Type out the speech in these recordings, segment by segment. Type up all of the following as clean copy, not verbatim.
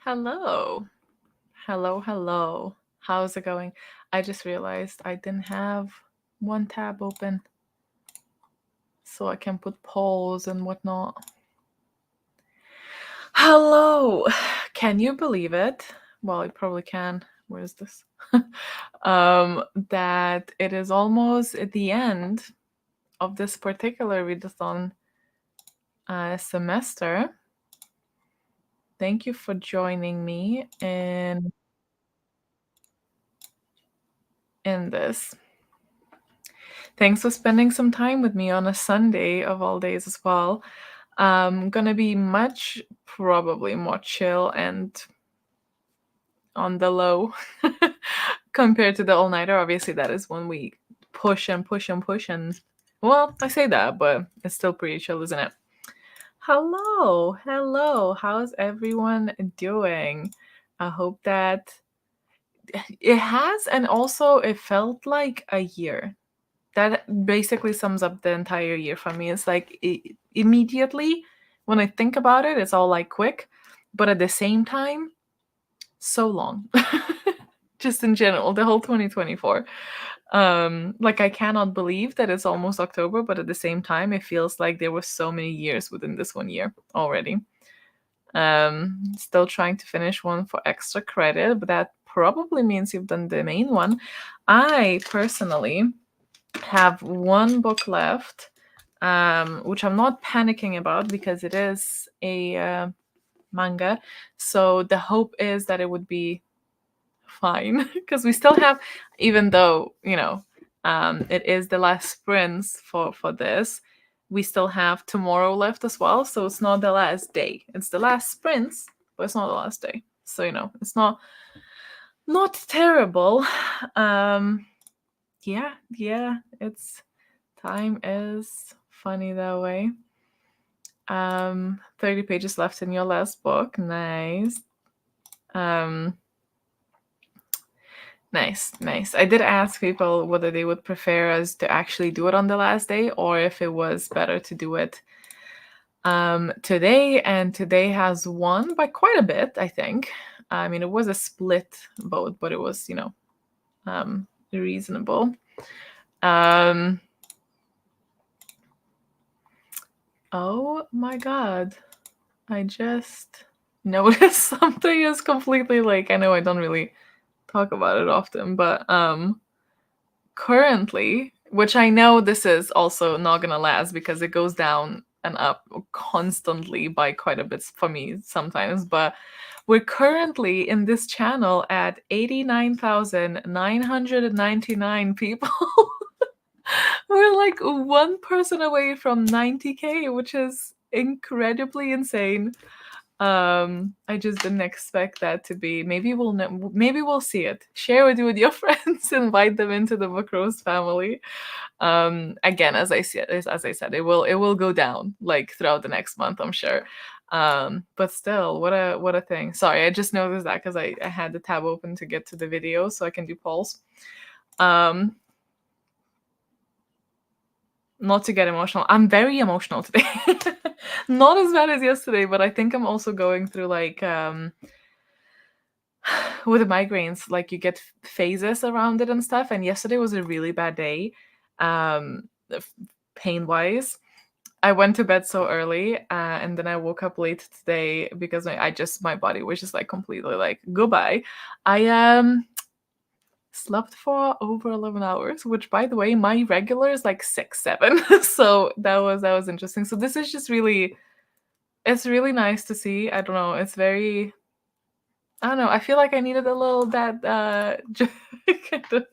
Hello. Hello, hello. How's it going? I just realized I didn't have one tab open so I can put polls and whatnot. Hello. Can you believe it? Well, you probably can. Where is this? That it is almost at the end of this particular readathon semester. Thank you for joining me in this. Thanks for spending some time with me on a Sunday of all days as well. Gonna be probably more chill and on the low compared to the all-nighter. Obviously, that is when we push and push and push and well, I say that, but it's still pretty chill, isn't it? Hello, hello. How's everyone doing? I hope that it has, and also it felt like a year. That basically sums up the entire year for me. It's like immediately when I think about it, it's all like quick, but at the same time, so long. Just in general, the whole 2024. Like I cannot believe that it's almost October, but at the same time, it feels like there were so many years within this one year already. Still trying to finish one for extra credit, but that probably means you've done the main one. I personally have one book left, which I'm not panicking about because it is a manga. So the hope is that it would be fine because we still have, even though it is the last sprints for this, we still have tomorrow left as well. So it's not the last day; it's the last sprints, but it's not the last day. So it's not terrible. Yeah, it's time is funny that way. 30 pages left in your last book. Nice. Nice. I did ask people whether they would prefer us to actually do it on the last day or if it was better to do it today, and today has won by quite a bit, I think. I mean, it was a split vote, but it was, reasonable. Oh my god. I just noticed something is completely like, I know I don't really talk about it often, but currently, which I know this is also not gonna last because it goes down and up constantly by quite a bit for me sometimes, but we're currently in this channel at 89,999 people. We're like one person away from 90K, which is incredibly insane. I just didn't expect that to be. Maybe we'll see it. Share it with your friends, invite them into the bookroast family. Again, as I said, it will go down like throughout the next month, I'm sure. But still, what a thing. Sorry, I just noticed that because I had the tab open to get to the video so I can do polls. Not to get emotional. I'm very emotional today. Not as bad as yesterday, but I think I'm also going through like with the migraines, like you get phases around it and stuff. And yesterday was a really bad day, pain wise. I went to bed so early, and then I woke up late today because my body was just like completely like goodbye. I slept for over 11 hours, which by the way, my regular is like 6-7. So that was interesting. So this is just it's really nice to see. I don't know, it's very, I don't know, I feel like I needed a little that kind of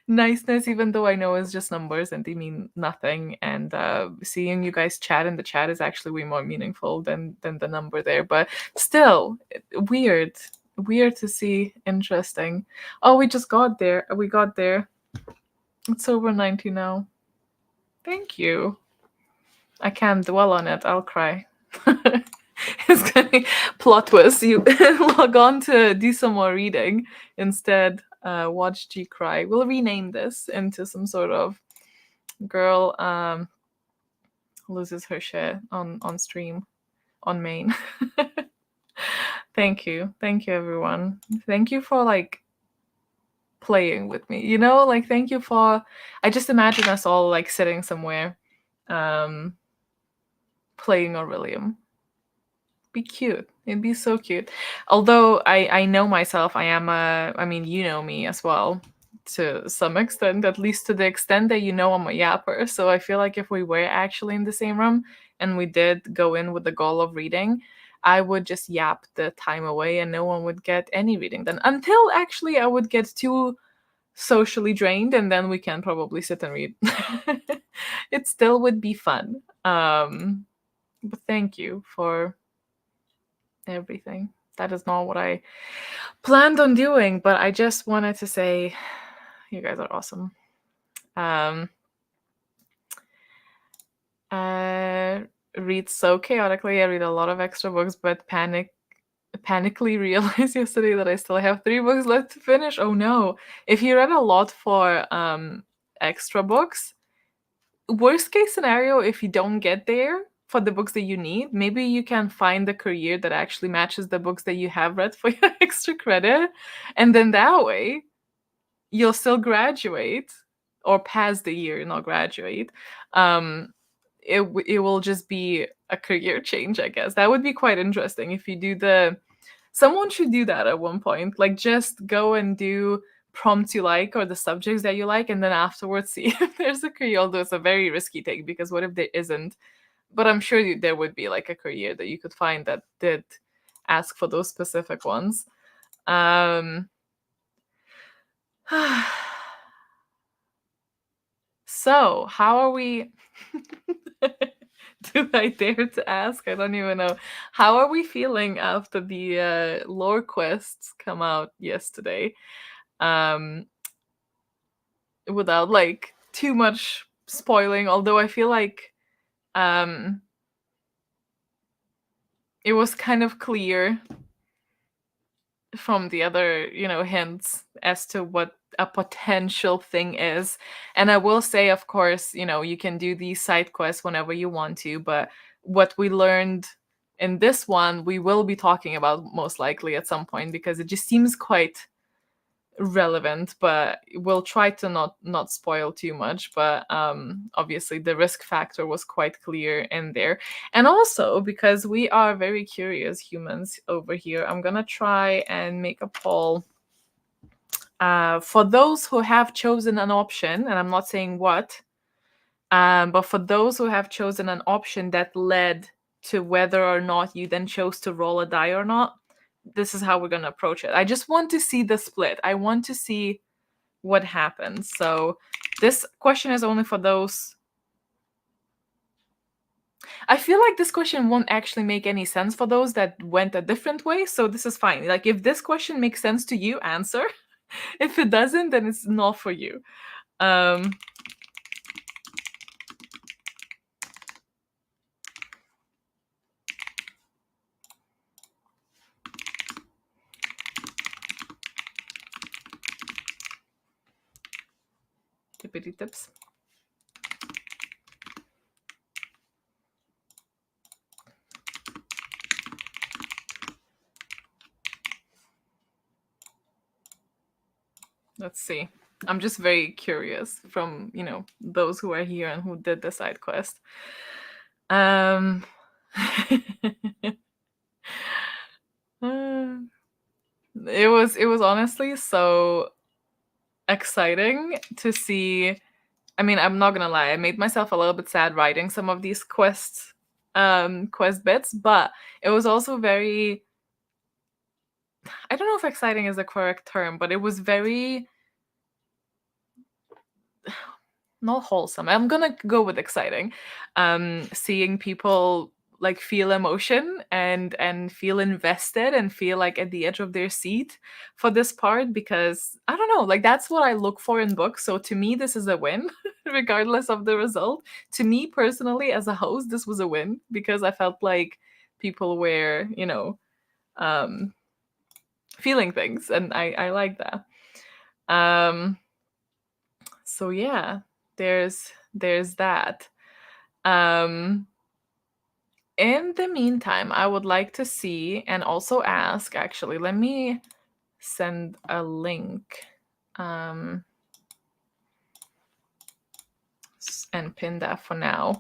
niceness, even though I know it's just numbers and they mean nothing. And seeing you guys chat in the chat is actually way more meaningful than the number there. But still, weird to see. Interesting. Oh, we got there. It's over 90 now. Thank you. I can't dwell on it, I'll cry. It's gonna plot twist. You log on to do some more reading instead. Watch G cry. We'll rename this into some sort of girl loses her shit on stream on main. Thank you. Thank you, everyone. Thank you for like playing with me. You know, like thank you for I just imagine us all like sitting somewhere um playing Aurelium. Be cute. It'd be so cute. Although I know myself, I mean you know me as well to some extent, at least to the extent that you know I'm a yapper. So I feel like if we were actually in the same room and we did go in with the goal of reading, I would just yap the time away and no one would get any reading done until actually I would get too socially drained and then we can probably sit and read. It still would be fun. But thank you for everything. That is not what I planned on doing, but I just wanted to say you guys are awesome. I read so chaotically. I read a lot of extra books, but panically realized yesterday that I still have 3 books left to finish. Oh no. If you read a lot for extra books, worst case scenario, if you don't get there for the books that you need, maybe you can find a career that actually matches the books that you have read for your extra credit. And then that way, you'll still graduate or pass the year, not graduate. Um, it will just be a career change, I guess. That would be quite interesting if you do the. Someone should do that at one point. Like just go and do prompts you like or the subjects that you like, and then afterwards see if there's a career. Although it's a very risky take because what if there isn't? But I'm sure there would be like a career that you could find that did ask for those specific ones. Um, So, how are we? Do I dare to ask? I don't even know. How are we feeling after the lore quests come out yesterday? Um, without like too much spoiling, although I feel like um, it was kind of clear from the other, hints as to what a potential thing is. And I will say, of course, you can do these side quests whenever you want to, but what we learned in this one, we will be talking about most likely at some point because it just seems quite relevant, but we'll try to not spoil too much. But obviously the risk factor was quite clear in there. And also because we are very curious humans over here, I'm gonna try and make a poll for those who have chosen an option, and I'm not saying what, but for those who have chosen an option that led to whether or not you then chose to roll a die or not, this is how we're going to approach it. I just want to see the split. I want to see what happens. So this question is only for those. I feel like this question won't actually make any sense for those that went a different way. So this is fine. Like if this question makes sense to you, answer. If it doesn't, then it's not for you. Um, Tippity tips. Let's see. I'm just very curious from, those who are here and who did the side quest. Um it was honestly so exciting to see. I mean, I'm not gonna lie, I made myself a little bit sad writing some of these quest bits, but it was also very, I don't know if exciting is the correct term, but it was very not wholesome. I'm gonna go with exciting. Seeing people like feel emotion and feel invested and feel like at the edge of their seat for this part, because I don't know, like that's what I look for in books. So to me, this is a win, regardless of the result. To me personally, as a host, this was a win because I felt like people were, um, feeling things, and I like that. Um, so yeah, there's that. Um in the meantime, I would like to see and also ask, actually, let me send a link and pin that for now.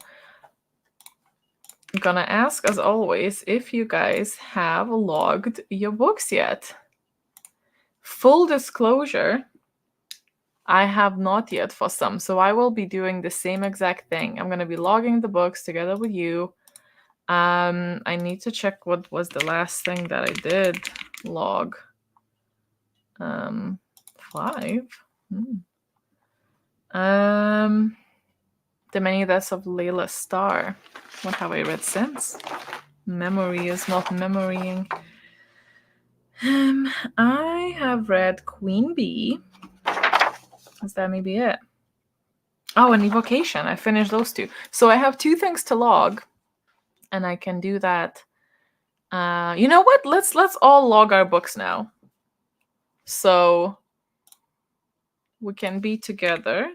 I'm gonna ask, as always, if you guys have logged your books yet. Full disclosure, I have not yet for some, so I will be doing the same exact thing. I'm going to be logging the books together with you. I need to check what was the last thing that I did log. 5. The Many Deaths of Layla Starr. What have I read since? Memory is not memorying. I have read Queen Bee. Is that maybe it? Oh, and Evocation. I finished those 2. So I have 2 things to log, and I can do that. You know what? Let's all log our books now. So we can be together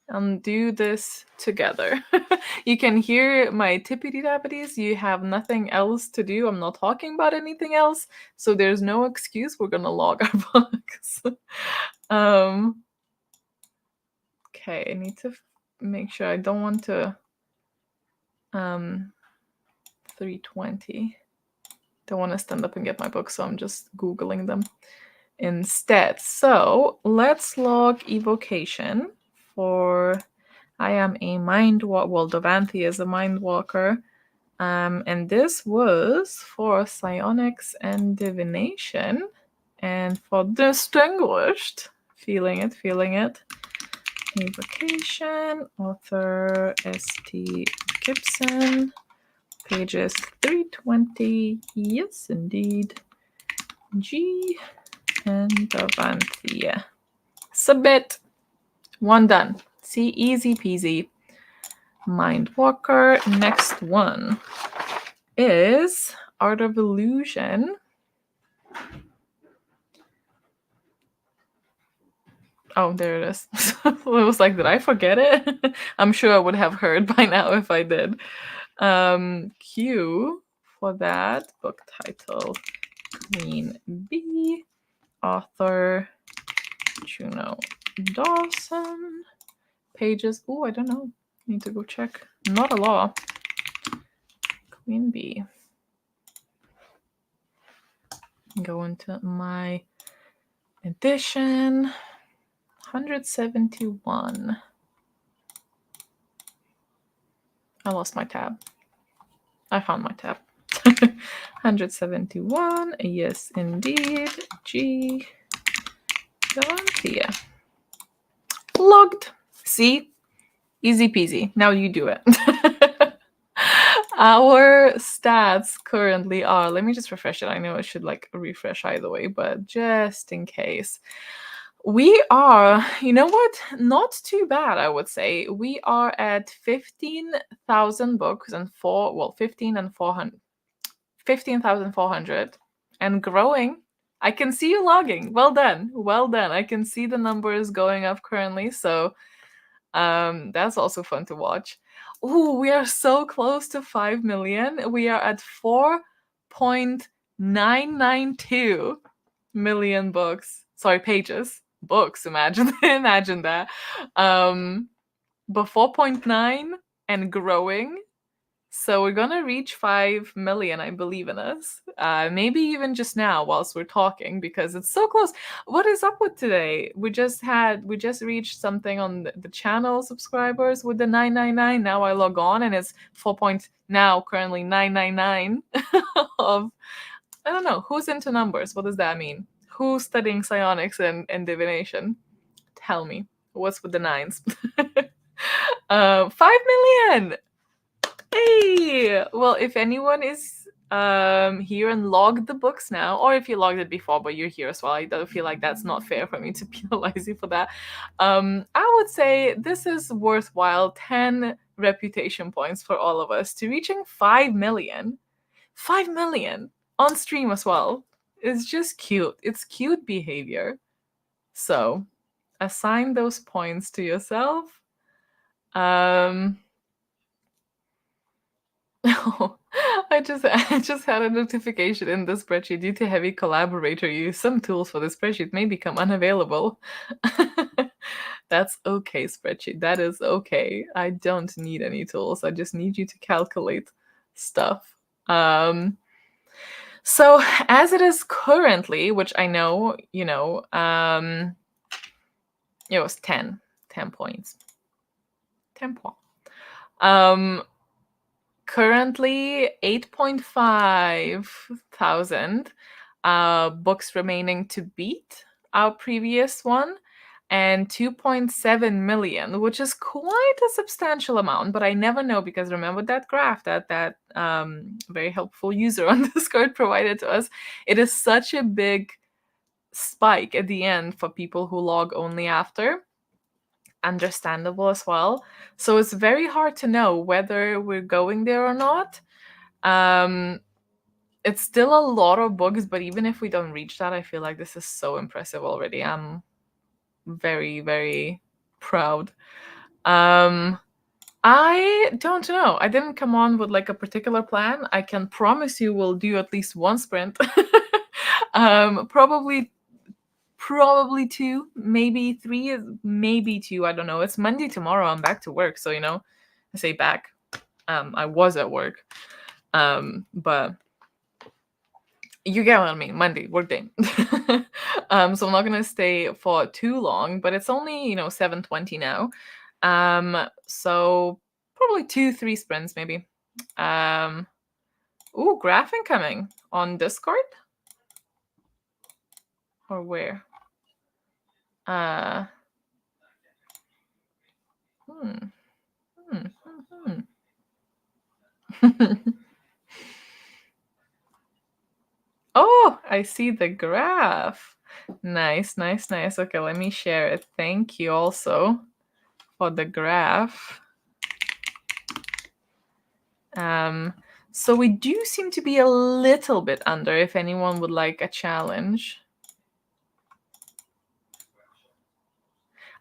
and do this together. You can hear my tippity-tappities. You have nothing else to do. I'm not talking about anything else. So there's no excuse. We're going to log our books. Okay, I need to make sure I don't want to 320. Don't want to stand up and get my book, so I'm just Googling them instead. So let's log Evocation for I am a mind walker. Well, Dovanthi is a mind walker. And this was for psionics and divination. And for distinguished, feeling it. Evocation, author S.T. Gibson, pages 320. Yes, indeed. G and Davanthia. Submit. 1 done. See, easy peasy. Mindwalker. Next one is Art of Illusion. Oh, there it is. It was like, did I forget it? I'm sure I would have heard by now if I did. Q for that. Book title, Queen Bee. Author, Juno Dawson. Pages, I don't know. Need to go check. Not a law. Queen Bee. Go into my edition. 171. I lost my tab. I found my tab. 171. Yes, indeed. G. Galanthea. Logged. See? Easy peasy. Now you do it. Our stats currently are, let me just refresh it. I know I should refresh either way, but just in case. We are, you know what? Not too bad, I would say. We are at 15,000 books and 15,400 and growing. I can see you logging. Well done. Well done. I can see the numbers going up currently. So that's also fun to watch. Ooh, we are so close to 5 million. We are at 4.992 million books. Sorry, pages. Books, imagine that. But 4.9 and growing. So we're gonna reach 5 million. I believe in us. Maybe even just now whilst we're talking, because it's so close. What is up with today? We just reached something on the channel subscribers with the 999. Now I log on and it's currently 999 of, I don't know, who's into numbers. What does that mean? Who's studying psionics and divination? Tell me, what's with the 9s? 5 million. Hey! Well, if anyone is here and logged the books now, or if you logged it before but you're here as well, I don't feel like that's not fair for me to penalize you for that. I would say this is worthwhile. 10 reputation points for all of us to reaching 5 million. 5 million on stream as well. It's just cute. It's cute behavior. So assign those points to yourself. I just had a notification in the spreadsheet. Due to heavy collaborator use, some tools for the spreadsheet may become unavailable. That's okay, spreadsheet. That is okay. I don't need any tools. I just need you to calculate stuff. So as it is currently, which I know, it was 10 points. 10 points. Currently 8.5 thousand books remaining to beat our previous one, and 2.7 million, which is quite a substantial amount. But I never know, because remember that graph that very helpful user on Discord provided to us. It is such a big spike at the end for people who log only after. Understandable as well. So it's very hard to know whether we're going there or not. It's still a lot of books, but even if we don't reach that, I feel like this is so impressive already. I'm very, very proud. I don't know. I didn't come on with like a particular plan. I can promise you we'll do at least one sprint. Probably two, maybe three, maybe two. I don't know. It's Monday tomorrow. I'm back to work, so I say back. I was at work, but you get what I mean. Monday, work day. So I'm not gonna stay for too long, but it's only 7:20 now. So probably 2-3 sprints maybe. Ooh, graph incoming on Discord or where? Oh, I see the graph. Nice, nice, nice. Okay, let me share it. Thank you also for the graph. So we do seem to be a little bit under, if anyone would like a challenge.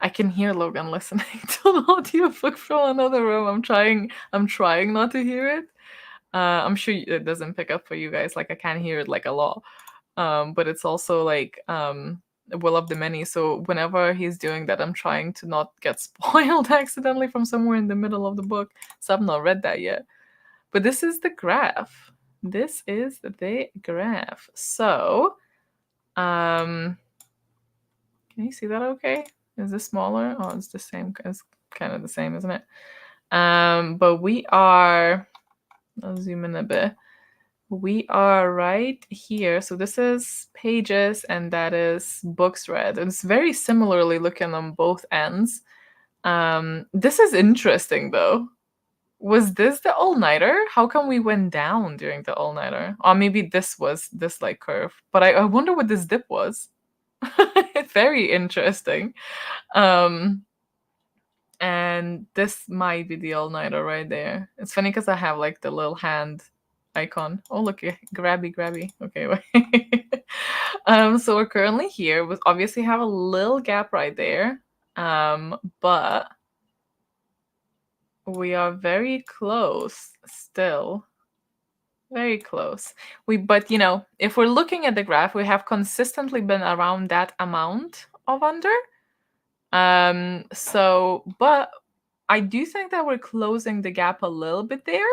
I can hear Logan listening to the audiobook from another room. I'm trying not to hear it. I'm sure it doesn't pick up for you guys. Like I can't hear it like a lot. But it's also like will of the many. So whenever he's doing that, I'm trying to not get spoiled accidentally from somewhere in the middle of the book. So I've not read that yet. But this is the graph. This is the graph. So, can you see that okay? Is this smaller? Oh, it's the same. It's kind of the same, isn't it? But we are, I'll zoom in a bit. We are right here. So this is pages and that is books read. And it's very similarly looking on both ends. This is interesting though. Was this the all-nighter? How come we went down during the all-nighter? Or maybe this was this like curve. But I wonder what this dip was. Very interesting. And this might be the all-nighter right there. It's funny because I have like the little hand icon. Oh, look, grabby. Okay, wait. So we're currently here. We obviously have a little gap right there. But we are very close still. Very close. But if we're looking at the graph, we have consistently been around that amount of under. But I do think that we're closing the gap a little bit there.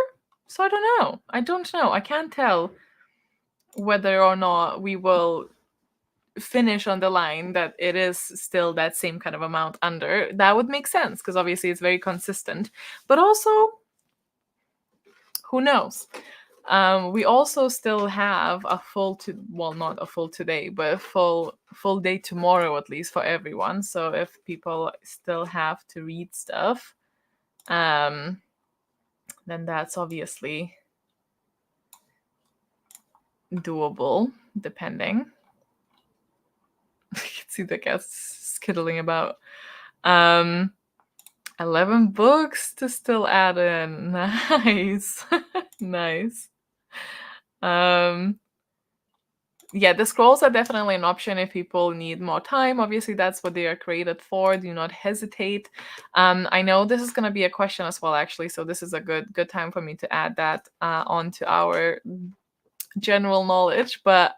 So I don't know. I can't tell whether or not we will finish on the line that it is still that same kind of amount under. That would make sense because obviously it's very consistent. But also, who knows? We also still have a not a full today, but a full day tomorrow at least for everyone. So if people still have to read stuff, then that's obviously doable, depending. You can see the cats skittling about. 11 books to still add in. Nice. Nice. yeah, the scrolls are definitely an option if people need more time. Obviously, that's what they are created for. Do not hesitate. I know this is going to be a question as well, actually, so this is a good time for me to add that onto our general knowledge. But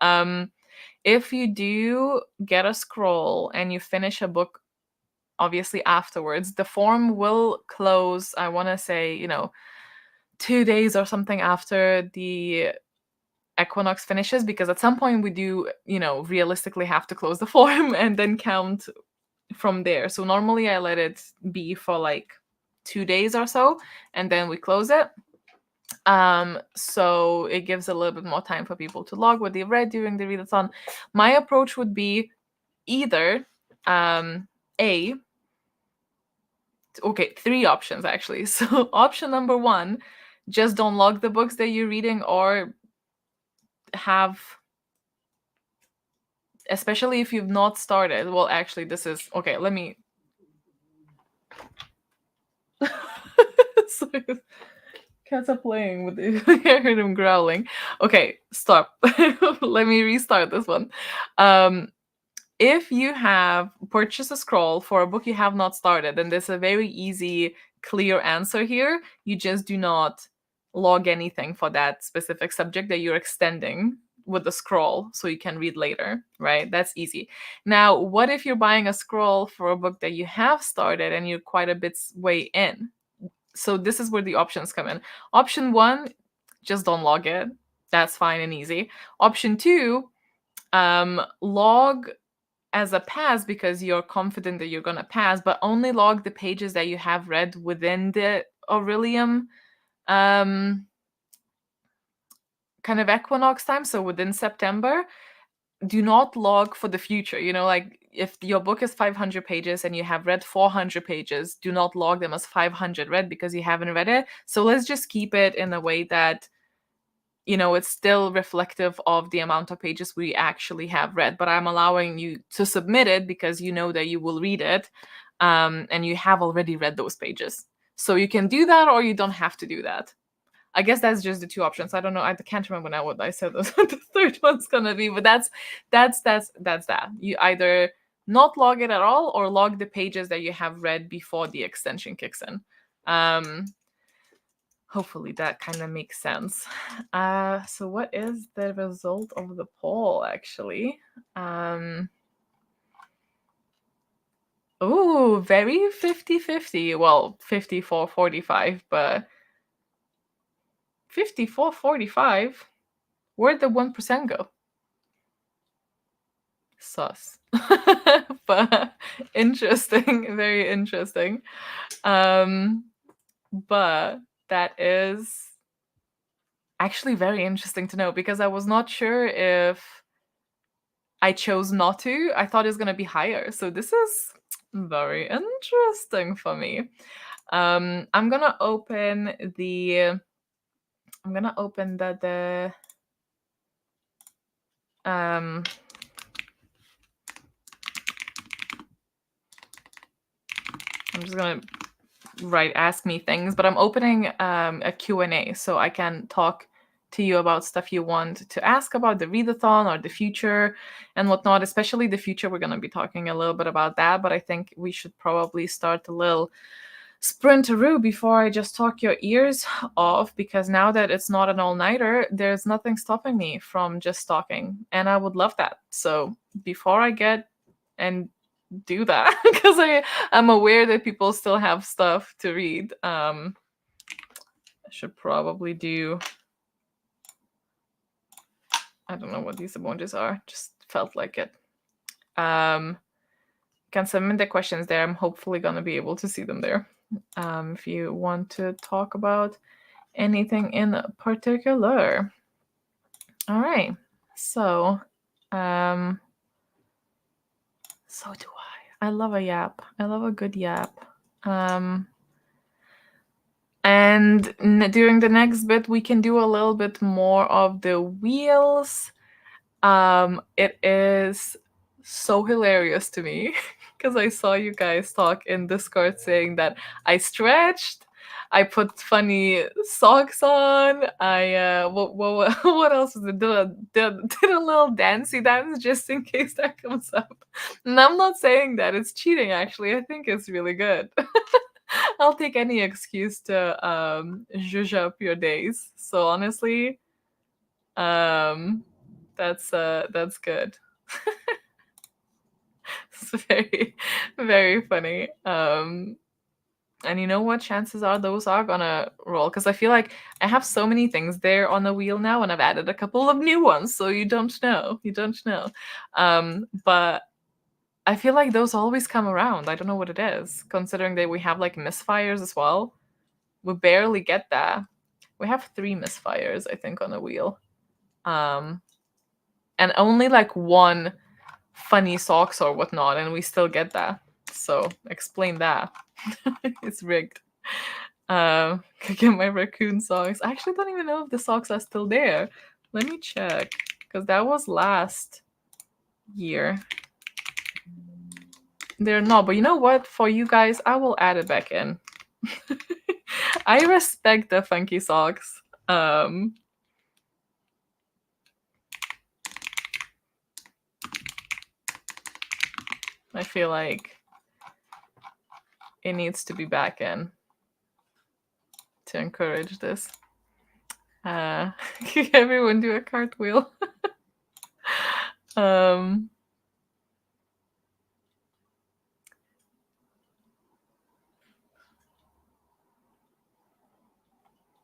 if you do get a scroll and you finish a book, obviously afterwards, the form will close. I want to say, 2 days or something after the Equinox finishes, because at some point we do, realistically have to close the form and then count from there. So normally I let it be for like 2 days or so, and then we close it. So it gives a little bit more time for people to log what they've read during the readathon. My approach would be either three options actually. So option number one, just don't log the books that you're reading, or have, especially if you've not started. Well, actually, this is okay. Let me. Sorry, cats are playing with it. I heard him growling. Okay, stop. Let me restart this one. If you have purchased a scroll for a book you have not started, then there's a very easy, clear answer here. You just do not log anything for that specific subject that you're extending with the scroll so you can read later, right? That's easy. Now, what if you're buying a scroll for a book that you have started and you're quite a bit way in? So this is where the options come in. Option one, just don't log it. That's fine and easy. Option two, log as a pass because you're confident that you're going to pass, but only log the pages that you have read within the Aurelium kind of equinox time, so within September. Do not log for the future. Like if your book is 500 pages and you have read 400 pages, do not log them as 500 read because you haven't read it. So let's just keep it in a way that it's still reflective of the amount of pages we actually have read, but I'm allowing you to submit it because you know that you will read it, and you have already read those pages. So you can do that, or you don't have to do that. I guess that's just the two options. I don't know. I can't remember now what I said the third one's gonna be, but that's that. You either not log it at all or log the pages that you have read before the extension kicks in. Hopefully that kind of makes sense. So what is the result of the poll, actually? Oh, very 50-50. Well, 54-45, but 54-45? Where'd the 1% go? Sus. But interesting, very interesting. But that is actually very interesting to know, because I was not sure if I chose not to. I thought it was going to be higher. So this is very interesting for me. I'm going to open the I'm just going to write ask me things, but I'm opening a Q&A so I can talk to you about stuff you want to ask about the readathon or the future and whatnot. Especially the future, we're going to be talking a little bit about that, but I think we should probably start a little sprinteroo before I just talk your ears off, because now that it's not an all-nighter, there's nothing stopping me from just talking, and I would love that. So before I get and do that, because I'm aware that people still have stuff to read, I should probably do, I don't know what these emojis are, just felt like it. Can submit the questions there. I'm hopefully gonna be able to see them there. If you want to talk about anything in particular. All right. So so do I. I love a yap. I love a good yap. And during the next bit, we can do a little bit more of the wheels. It is so hilarious to me because I saw you guys talk in Discord saying that I stretched. I put funny socks on. What else was it? Did a little dancey dance just in case that comes up. And I'm not saying that it's cheating. Actually, I think it's really good. I'll take any excuse to zhuzh up your days. So honestly, um, that's good. It's very, very funny. And you know what? Chances are those are gonna roll because I feel like I have so many things there on the wheel now, and I've added a couple of new ones. So you don't know. You don't know. But I feel like those always come around. I don't know what it is, considering that we have like misfires as well. We barely get that. We have 3 misfires, I think, on the wheel. And only like 1 funny socks or whatnot, and we still get that. So explain that. It's rigged. Could get my raccoon socks. I actually don't even know if the socks are still there. Let me check, because that was last year. They're not, but you know what? For you guys, I will add it back in. I respect the funky socks. I feel like it needs to be back in to encourage this. Everyone do a cartwheel.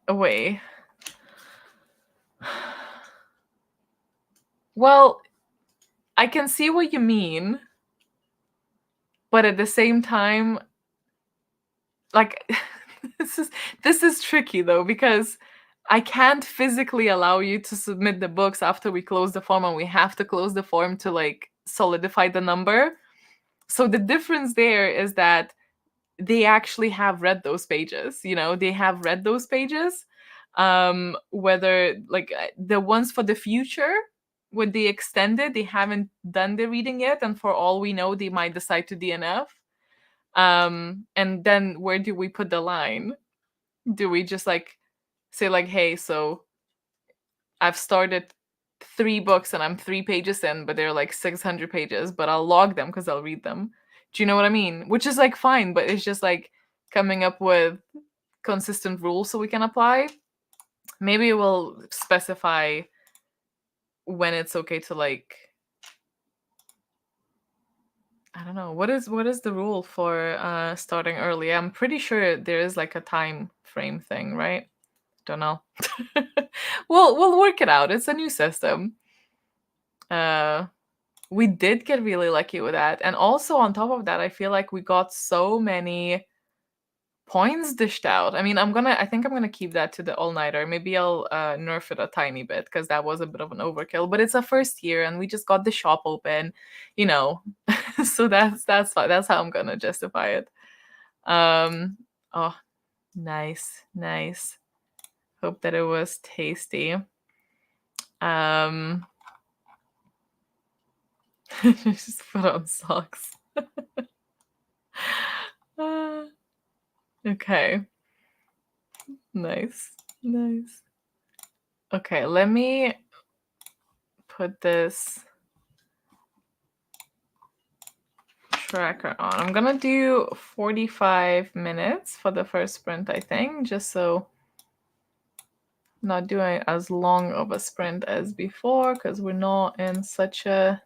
Oh, wait. Well, I can see what you mean, but at the same time, like this is tricky though, because I can't physically allow you to submit the books after we close the form, and we have to close the form to like solidify the number. So the difference there is that they actually have read those pages, they have read those pages. Whether like the ones for the future with the extended, they haven't done the reading yet, and for all we know they might decide to DNF. And then where do we put the line? Do we just like say like, hey, so I've started 3 books and I'm 3 pages in, but they're like 600 pages, but I'll log them because I'll read them. Do you know what I mean? Which is like fine, but it's just like coming up with consistent rules so we can apply. Maybe we'll specify when it's okay to like, I don't know, what is the rule for starting early? I'm pretty sure there is like a time frame thing, right? Don't know. We'll work it out. It's a new system. We did get really lucky with that. And also on top of that, I feel like we got so many points dished out. I mean, I think I'm gonna keep that to the all-nighter. Maybe I'll nerf it a tiny bit because that was a bit of an overkill. But it's a first year and we just got the shop open, you know. So that's fine. That's how I'm gonna justify it. Oh, nice. Hope that it was tasty. Just put on socks. Okay. Nice. Okay, let me put this tracker on. I'm gonna do 45 minutes for the first sprint, I think, just so I'm not doing as long of a sprint as before, because we're not in such a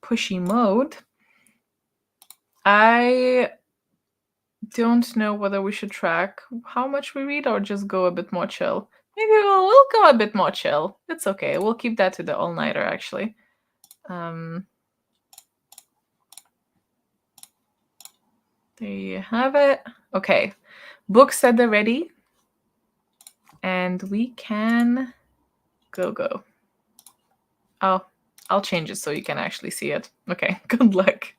pushy mode. I don't know whether we should track how much we read or just go a bit more chill. Maybe we'll go a bit more chill. It's okay. We'll keep that to the all-nighter, actually. There you have it. Okay. Books said they're ready. And we can go. Oh, I'll change it so you can actually see it. Okay, good luck.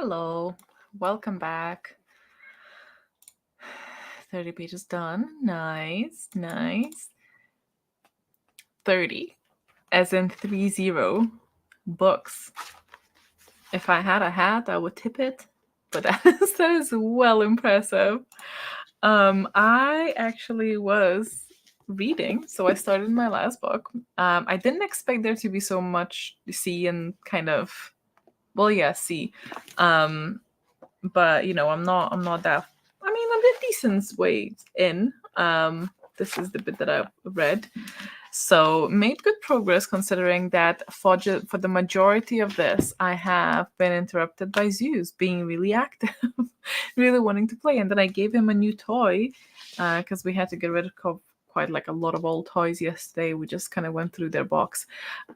Hello, welcome back. 30 pages done. Nice, nice. 30, as in 30 books. If I had a hat, I would tip it, but that is well impressive. I actually was reading, so I started my last book. I didn't expect there to be so much C and kind of, well, yeah, C. But I'm not that. I mean, I'm a decent way in. This is the bit that I've read. So made good progress considering that for the majority of this, I have been interrupted by Zeus being really active, really wanting to play. And then I gave him a new toy because we had to get rid of quite like a lot of old toys yesterday. We just kind of went through their box.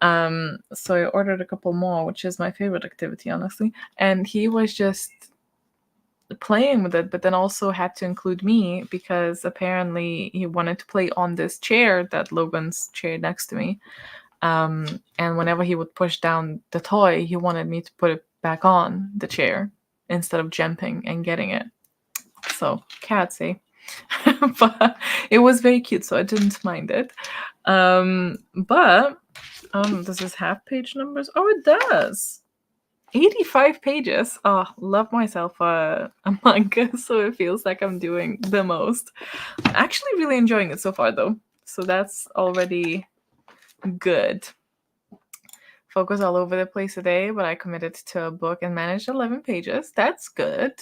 So I ordered a couple more, which is my favorite activity, honestly. And he was just playing with it, but then also had to include me because apparently he wanted to play on this chair, that Logan's chair next to me. And whenever he would push down the toy, he wanted me to put it back on the chair instead of jumping and getting it. So cats, eh? But it was very cute, so I didn't mind it. But does this have page numbers? Oh, it does. 85 pages. Oh, love myself a manga, so it feels like I'm doing the most. I'm actually really enjoying it so far, though. So that's already good. Focus all over the place today, but I committed to a book and managed 11 pages. That's good.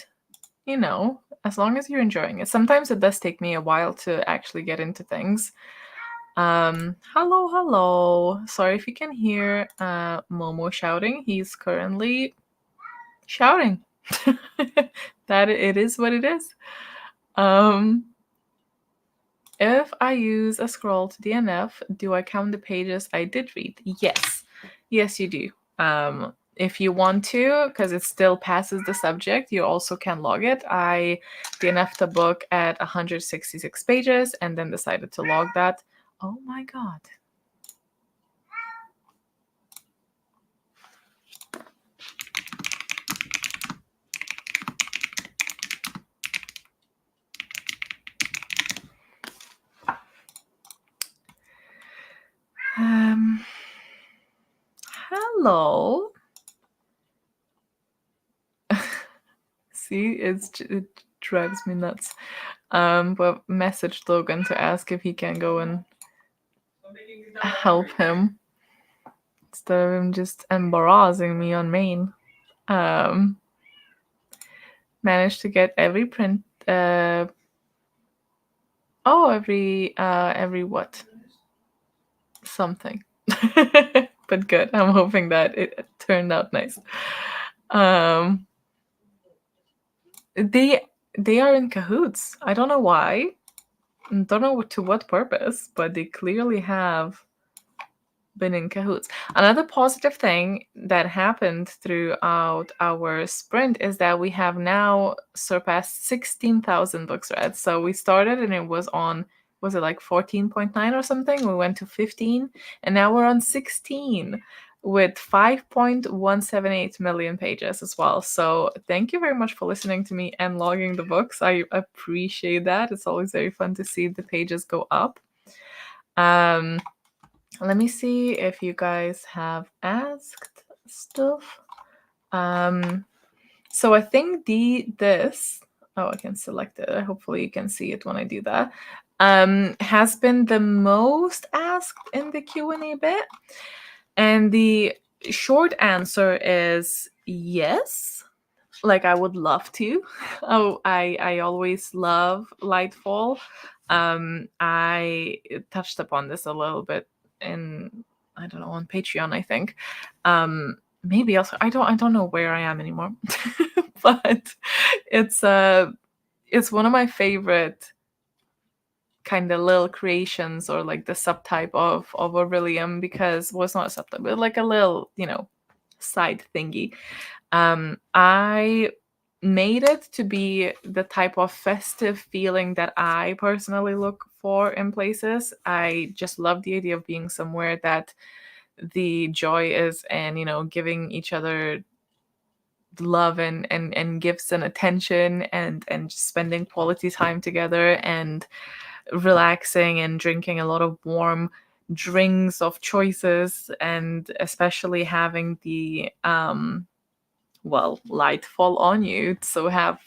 As long as you're enjoying it. Sometimes it does take me a while to actually get into things. Hello. Sorry if you can hear Momo shouting. He's currently shouting. That it is what it is. If I use a scroll to DNF, do I count the pages I did read? Yes, you do. If you want to, because it still passes the subject, you also can log it. I DNF'd a book at 166 pages and then decided to log that. Oh my god. Hello. See, it drives me nuts. But messaged Logan to ask if he can go and help him instead of him just embarrassing me on main. Managed to get every print. Every what? Something. But good. I'm hoping that it turned out nice. They are in cahoots. I don't know why. Don't know to what purpose, but they clearly have been in cahoots. Another positive thing that happened throughout our sprint is that we have now surpassed 16,000 books read. So we started and it was it like 14.9 or something? We went to 15 and now we're on 16 with 5.178 million pages as well. So thank you very much for listening to me and logging the books. I appreciate that. It's always very fun to see the pages go up. Let me see if you guys have asked stuff. So I think I can select it. Hopefully you can see it when I do that. Has been the most asked in the Q&A bit. And the short answer is yes. Like I would love to. I always love Lightfall. I touched upon this a little bit I don't know, on Patreon, I think. Maybe also I don't know where I am anymore. But it's one of my favorite kind of little creations, or like the subtype of Aurelium, because it's not a subtype, but like a little, side thingy. I made it to be the type of festive feeling that I personally look for in places. I just love the idea of being somewhere that the joy is in, giving each other love and gifts and attention, and just spending quality time together and relaxing and drinking a lot of warm drinks of choices, and especially having the light fall on you, so have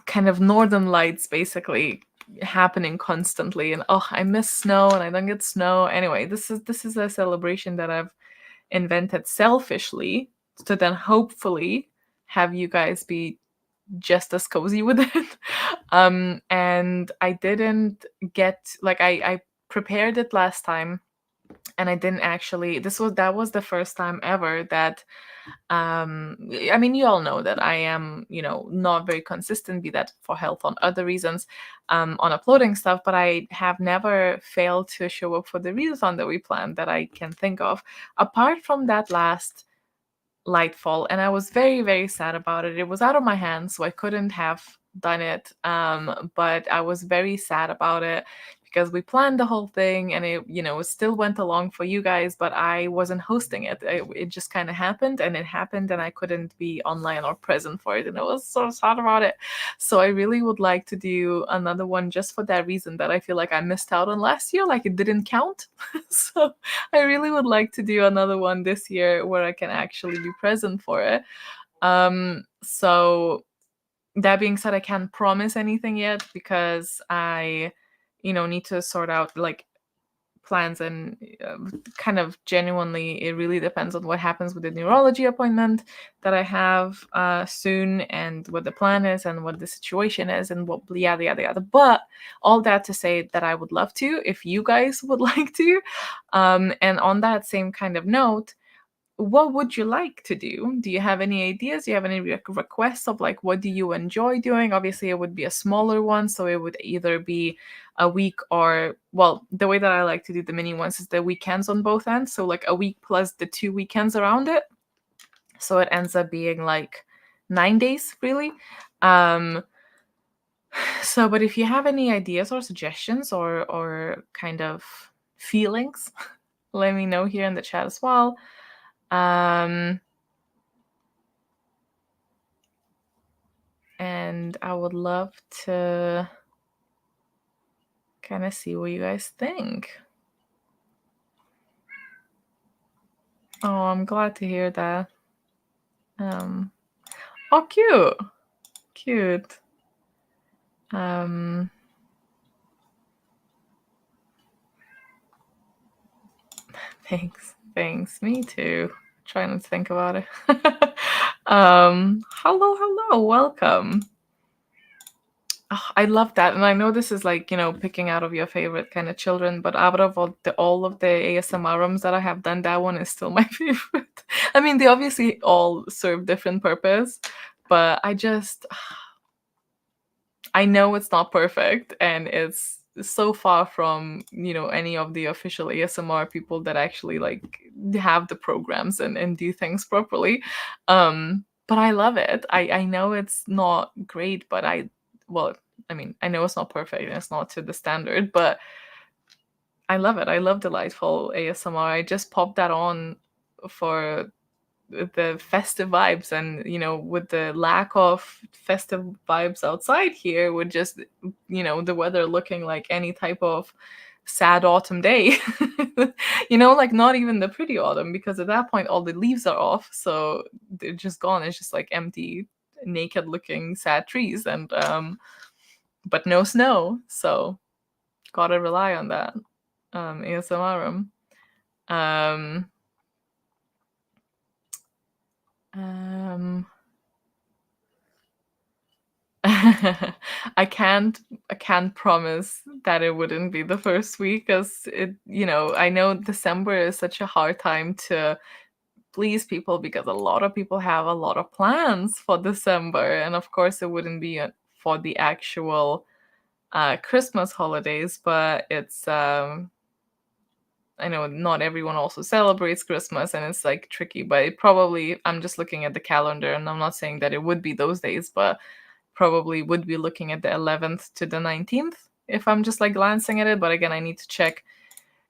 kind of northern lights basically happening constantly. And oh, I miss snow and I don't get snow. Anyway, this is a celebration that I've invented selfishly to then hopefully have you guys be just as cozy with it. And I didn't get like I prepared it last time, and I didn't actually, that was the first time ever that I mean, you all know that I am, not very consistent, be that for health on other reasons, on uploading stuff, but I have never failed to show up for the readathon that we planned that I can think of, apart from that last Lightfall, and I was very, very sad about it. It was out of my hands, so I couldn't have done it. But I was very sad about it because we planned the whole thing, and it still went along for you guys, but I wasn't hosting it. It just kind of happened, and it happened, and I couldn't be online or present for it, and I was so sad about it. So I really would like to do another one just for that reason, that I feel like I missed out on last year, like it didn't count. So I really would like to do another one this year where I can actually be present for it. So that being said, I can't promise anything yet because I, need to sort out like plans, and kind of genuinely, it really depends on what happens with the neurology appointment that I have soon, and what the plan is, and what the situation is, and what yada yada yada. But all that to say that I would love to, if you guys would like to. And on that same kind of note, what would you like to do? Do you have any ideas? Do you have any requests of like what do you enjoy doing? Obviously, it would be a smaller one, so it would either be a week or, well, the way that I like to do the mini ones is the weekends on both ends, so like a week plus the 2 weekends around it. So it ends up being like 9 days, really. So, but if you have any ideas or suggestions or kind of feelings, let me know here in the chat as well. And I would love to kind of see what you guys think. Oh, I'm glad to hear that. Oh, cute. Cute. Thanks. Me too. Trying to think about it. Hello, welcome. Oh, I love that, and I know this is like picking out of your favorite kind of children, but out of all of the ASMR rooms that I have done, that one is still my favorite. I mean, they obviously all serve different purpose, but I know it's not perfect, and it's so far from any of the official ASMR people that actually like have the programs and do things properly. But I love it. I know it's not great, but I know it's not perfect and it's not to the standard, but I love it. I love delightful ASMR. I just popped that on for the festive vibes, and with the lack of festive vibes outside here, with just the weather looking like any type of sad autumn day. Like not even the pretty autumn, because at that point all the leaves are off, so they're just gone. It's just like empty, naked looking sad trees, and but no snow, so gotta rely on that ASMR room. I can't promise that it wouldn't be the first week, because I know December is such a hard time to please people, because a lot of people have a lot of plans for December, and of course it wouldn't be for the actual Christmas holidays, but it's I know not everyone also celebrates Christmas, and it's like tricky, but it probably, I'm just looking at the calendar, and I'm not saying that it would be those days, but probably would be looking at the 11th to the 19th if I'm just like glancing at it. But again, I need to check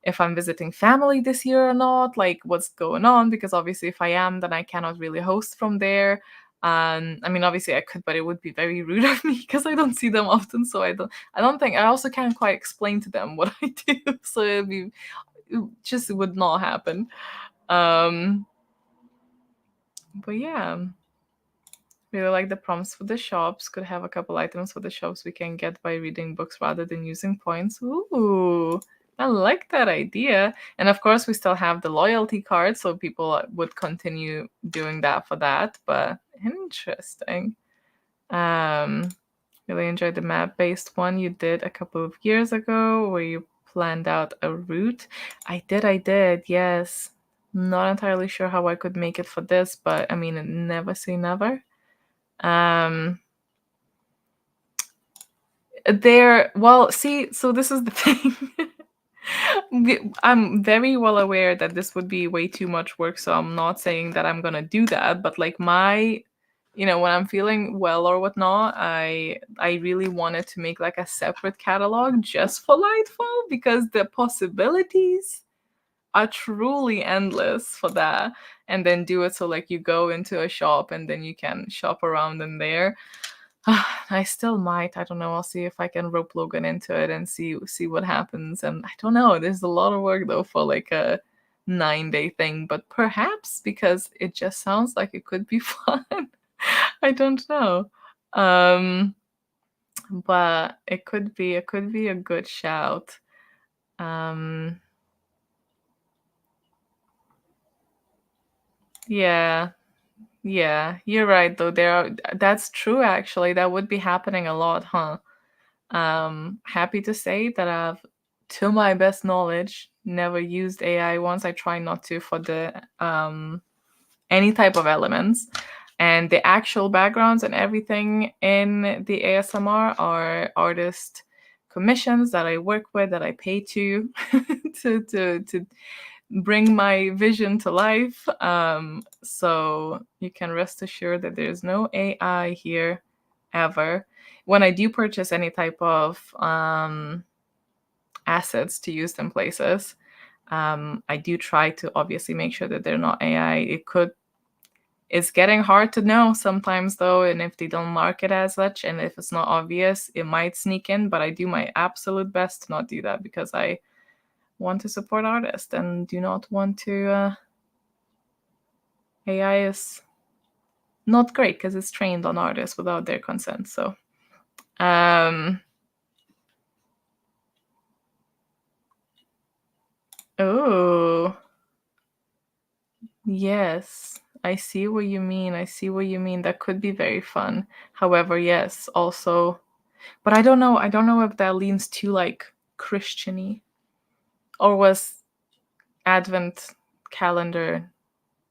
if I'm visiting family this year or not, like what's going on, because obviously if I am, then I cannot really host from there. I mean, obviously I could, but it would be very rude of me because I don't see them often. So I don't think I also can't quite explain to them what I do. So it just would not happen. But yeah, really like the prompts for the shops. Could have a couple items for the shops we can get by reading books rather than using points. Ooh, I like that idea. And of course, we still have the loyalty card, so people would continue doing that for that. But interesting. Um, really enjoyed the map-based one you did a couple of years ago, where you planned out a route. I did, yes. Not entirely sure how I could make it for this, but I mean, never say never. See, so this is the thing. I'm very well aware that this would be way too much work, so I'm not saying that I'm gonna do that. But like when I'm feeling well or whatnot, I really wanted to make like a separate catalog just for Lightfall because the possibilities are truly endless for that. And then do it so like you go into a shop and then you can shop around in there. I still might. I don't know. I'll see if I can rope Logan into it and see what happens. And I don't know. There's a lot of work though for like a 9-day thing, but perhaps because it just sounds like it could be fun. I don't know. But it could be a good shout. Yeah. Yeah, you're right though. That's true actually. That would be happening a lot, huh? Happy to say that I've, to my best knowledge, never used AI once. I try not to for the any type of elements. And the actual backgrounds and everything in the ASMR are artist commissions that I work with, that I pay to to bring my vision to life. So you can rest assured that there's no AI here ever. When I do purchase any type of assets to use in places, I do try to obviously make sure that they're not AI. It's getting hard to know sometimes though, and if they don't mark it as such, and if it's not obvious, it might sneak in. But I do my absolute best to not do that because I want to support artists and do not want to. AI is not great because it's trained on artists without their consent. So, oh, yes, I see what you mean. I see what you mean. That could be very fun. However, yes, also, but I don't know. I don't know if that leans too like Christiany, or was Advent calendar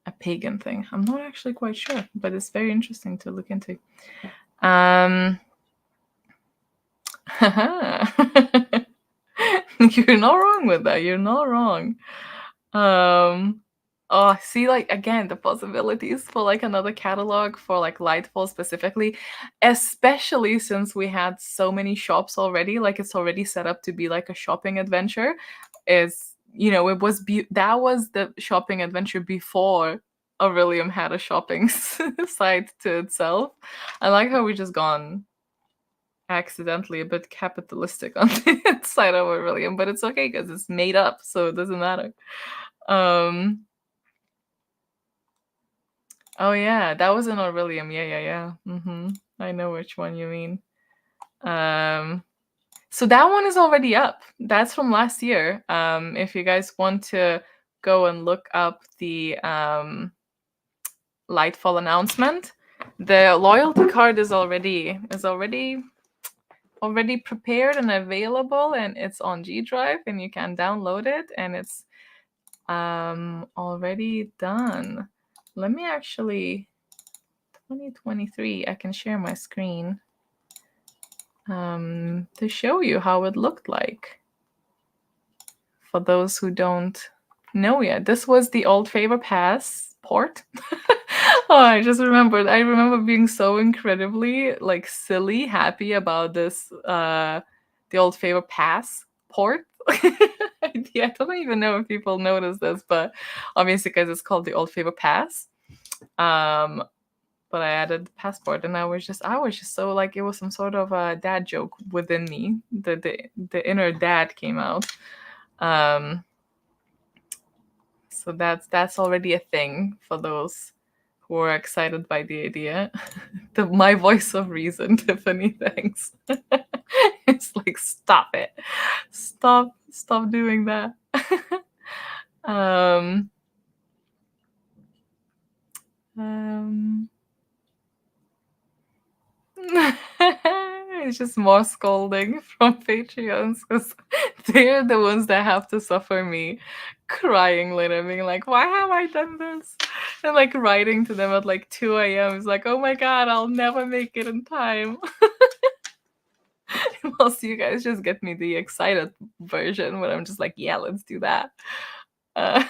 a pagan thing? I'm not actually quite sure, but it's very interesting to look into. You're not wrong with that. You're not wrong. Oh, see, like again, the possibilities for like another catalog for like Lightfall specifically, especially since we had so many shops already, like it's already set up to be like a shopping adventure. Is it was that was the shopping adventure before Aurelium had a shopping site to itself. I like how we just gone accidentally a bit capitalistic on the inside of Aurelium, but it's okay because it's made up, so it doesn't matter. Oh yeah, that was an Aurelium. Yeah. I know which one you mean. So that one is already up. That's from last year. If you guys want to go and look up the Lightfall announcement, the loyalty card is already prepared and available, and it's on G Drive, and you can download it, and it's already done. Let me actually 2023. I can share my screen to show you how it looked like. For those who don't know yet, this was the old Favor Pass port. Oh, I just remembered. I remember being so incredibly like silly happy about this the old Favor Pass port. idea. I don't even know if people notice this, but obviously because it's called the Old Favor Pass. But I added passport, and I was just so like, it was some sort of a dad joke within me. The inner dad came out. So that's already a thing for those who are excited by the idea. My voice of reason, Tiffany, thanks. It's like, stop it. Stop doing that. um, it's just more scolding from Patreons, because they're the ones that have to suffer me crying later, being like, why have I done this? And like writing to them at like 2 a.m. It's like, oh my god, I'll never make it in time. Whilst you guys just get me the excited version when I'm just like, yeah, let's do that. Uh,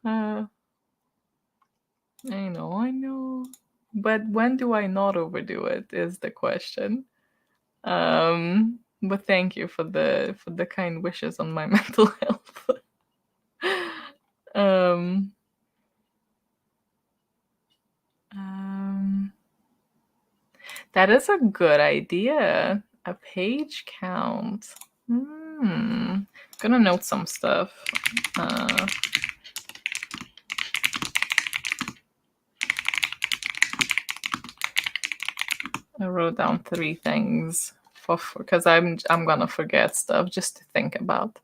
uh, I know. But when do I not overdo it is the question. But thank you for the kind wishes on my mental health. That is a good idea. A page count. Gonna note some stuff. I wrote down 3 things because I'm gonna forget stuff just to think about.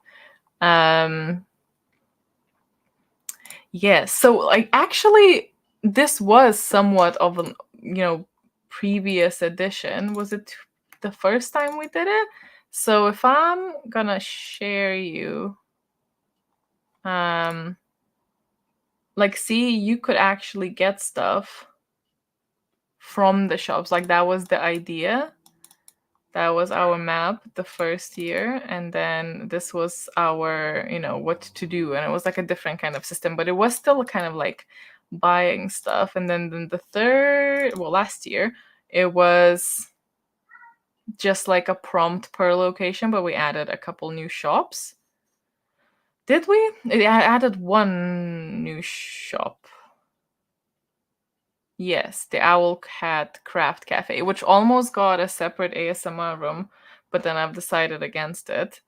Yeah, so like actually this was somewhat of an previous edition. Was it the first time we did it? So if I'm gonna share you, like, see, you could actually get stuff from the shops. Like, that was the idea. That was our map the first year, and then this was our, what to do, and it was like a different kind of system, but it was still kind of like buying stuff. And then last year, it was just like a prompt per location, but we added a couple new shops. Did we? I added one new shop. Yes, the Owl Cat Craft Cafe, which almost got a separate ASMR room, but then I've decided against it.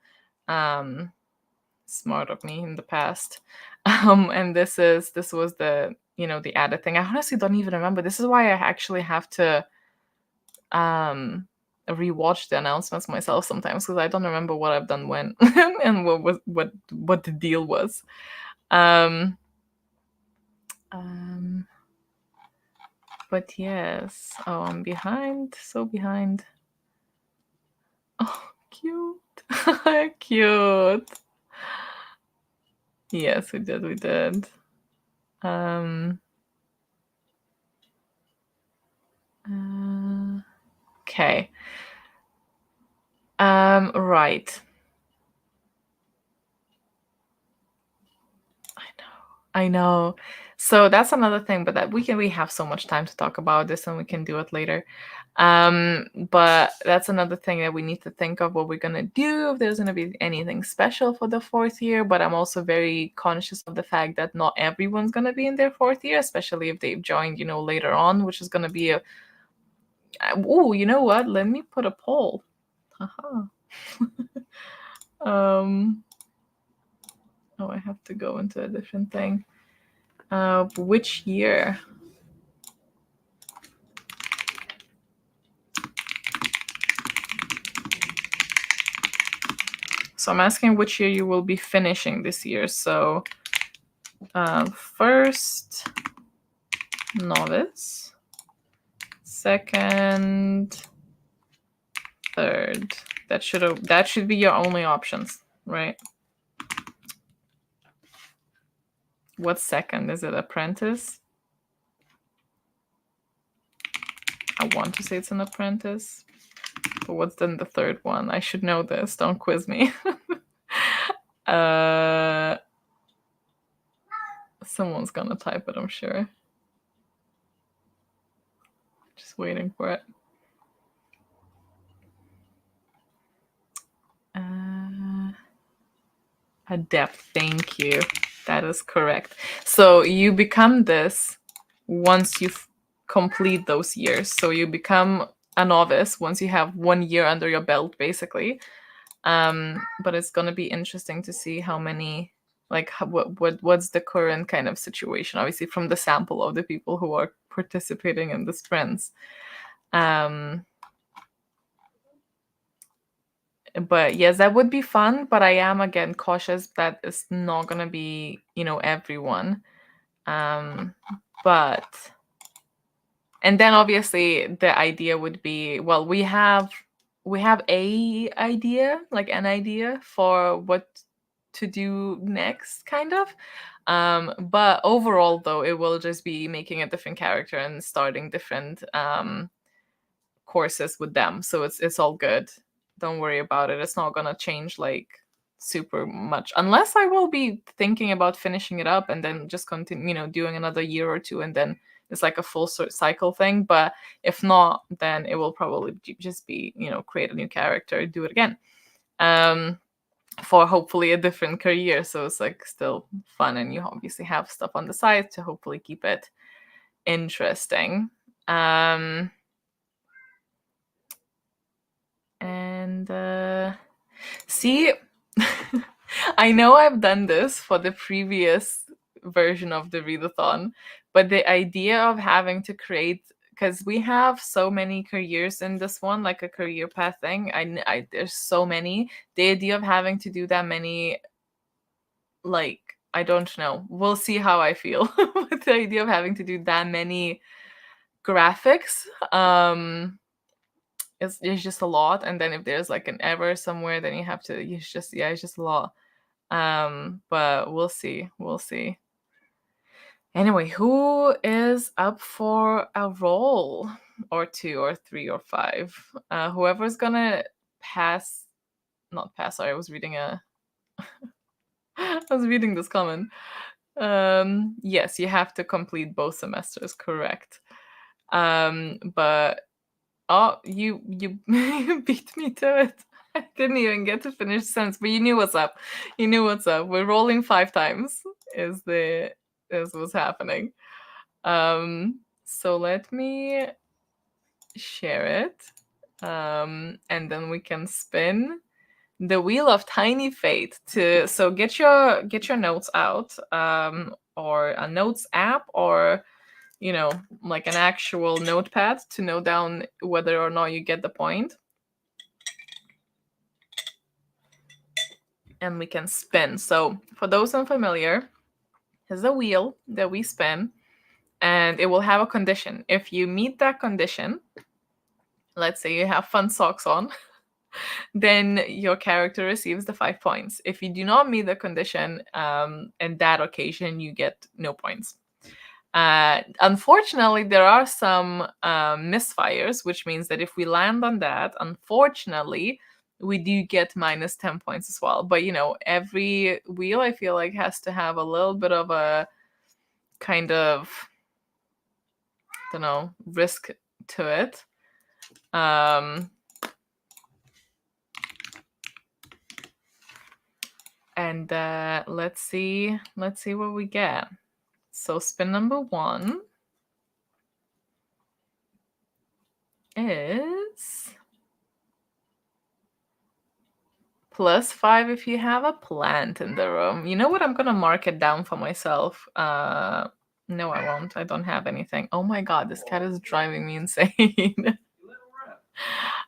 Smart of me in the past. And this was the the added thing. I honestly don't even remember. This is why I actually have to rewatch the announcements myself sometimes, because I don't remember what I've done when and what the deal was. But yes. Oh, I'm behind. So behind. Oh, cute. Cute. Yes, we did. Okay. Right. I know. So that's another thing, but that we have so much time to talk about this, and we can do it later. But that's another thing that we need to think of, what we're gonna do, if there's gonna be anything special for the 4th year. But I'm also very conscious of the fact that not everyone's gonna be in their 4th year, especially if they've joined, later on, which is gonna be oh, you know what? Let me put a poll. Haha. Oh, I have to go into a different thing. Which year? So I'm asking which year you will be finishing this year. So first, novice. Second, third. That should be your only options, right? What's second? Is it apprentice? I want to say it's an apprentice. But what's then the third one? I should know this. Don't quiz me. Someone's gonna type it, I'm sure. Just waiting for it. Adept, thank you. That is correct. So you become this once you complete those years. So you become a novice once you have 1 year under your belt, basically. But it's going to be interesting to see how many, like, what's the current kind of situation, obviously from the sample of the people who are participating in the sprints. But yes, that would be fun, but I am again cautious that it's not going to be, everyone. But and then obviously the idea would be, well, we have an idea for what to do next, kind of. But overall, though, it will just be making a different character and starting different courses with them. So it's all good. Don't worry about it. It's not gonna change like super much, unless I will be thinking about finishing it up and then just continue, doing another year or two, and then it's like a full cycle thing. But if not, then it will probably just be, create a new character, do it again, for hopefully a different career. So it's like still fun, and you obviously have stuff on the side to hopefully keep it interesting. And see, I know I've done this for the previous version of the Readathon, but the idea of having to create, because we have so many careers in this one, like a career path thing. There's so many. The idea of having to do that many, like, I don't know. We'll see how I feel with the idea of having to do that many graphics. It's just a lot, and then if there's like an error somewhere, then you have to, it's just a lot. But we'll see. Anyway, who is up for a roll, or 2 or 3 or 5? Whoever's gonna not pass, sorry, I was reading this comment. Yes, you have to complete both semesters, correct. But oh, you beat me to it. I didn't even get to finish the sentence, but you knew what's up. We're rolling 5 times is what's happening. So let me share it. And then we can spin the wheel of tiny fate so get your notes out, or a notes app, or like an actual notepad to note down whether or not you get the point. And we can spin. So for those unfamiliar, there's a wheel that we spin, and it will have a condition. If you meet that condition, let's say you have fun socks on, then your character receives the 5 points. If you do not meet the condition, in that occasion, you get no points. Unfortunately, there are some misfires, which means that if we land on that, unfortunately, we do get minus 10 points as well. But every wheel, I feel like, has to have a little bit of a kind of, I don't know, risk to it. And let's see what we get. So spin number 1 is +5 if you have a plant in the room. You know what? I'm gonna mark it down for myself. No, I won't. I don't have anything. Oh my god, this cat is driving me insane.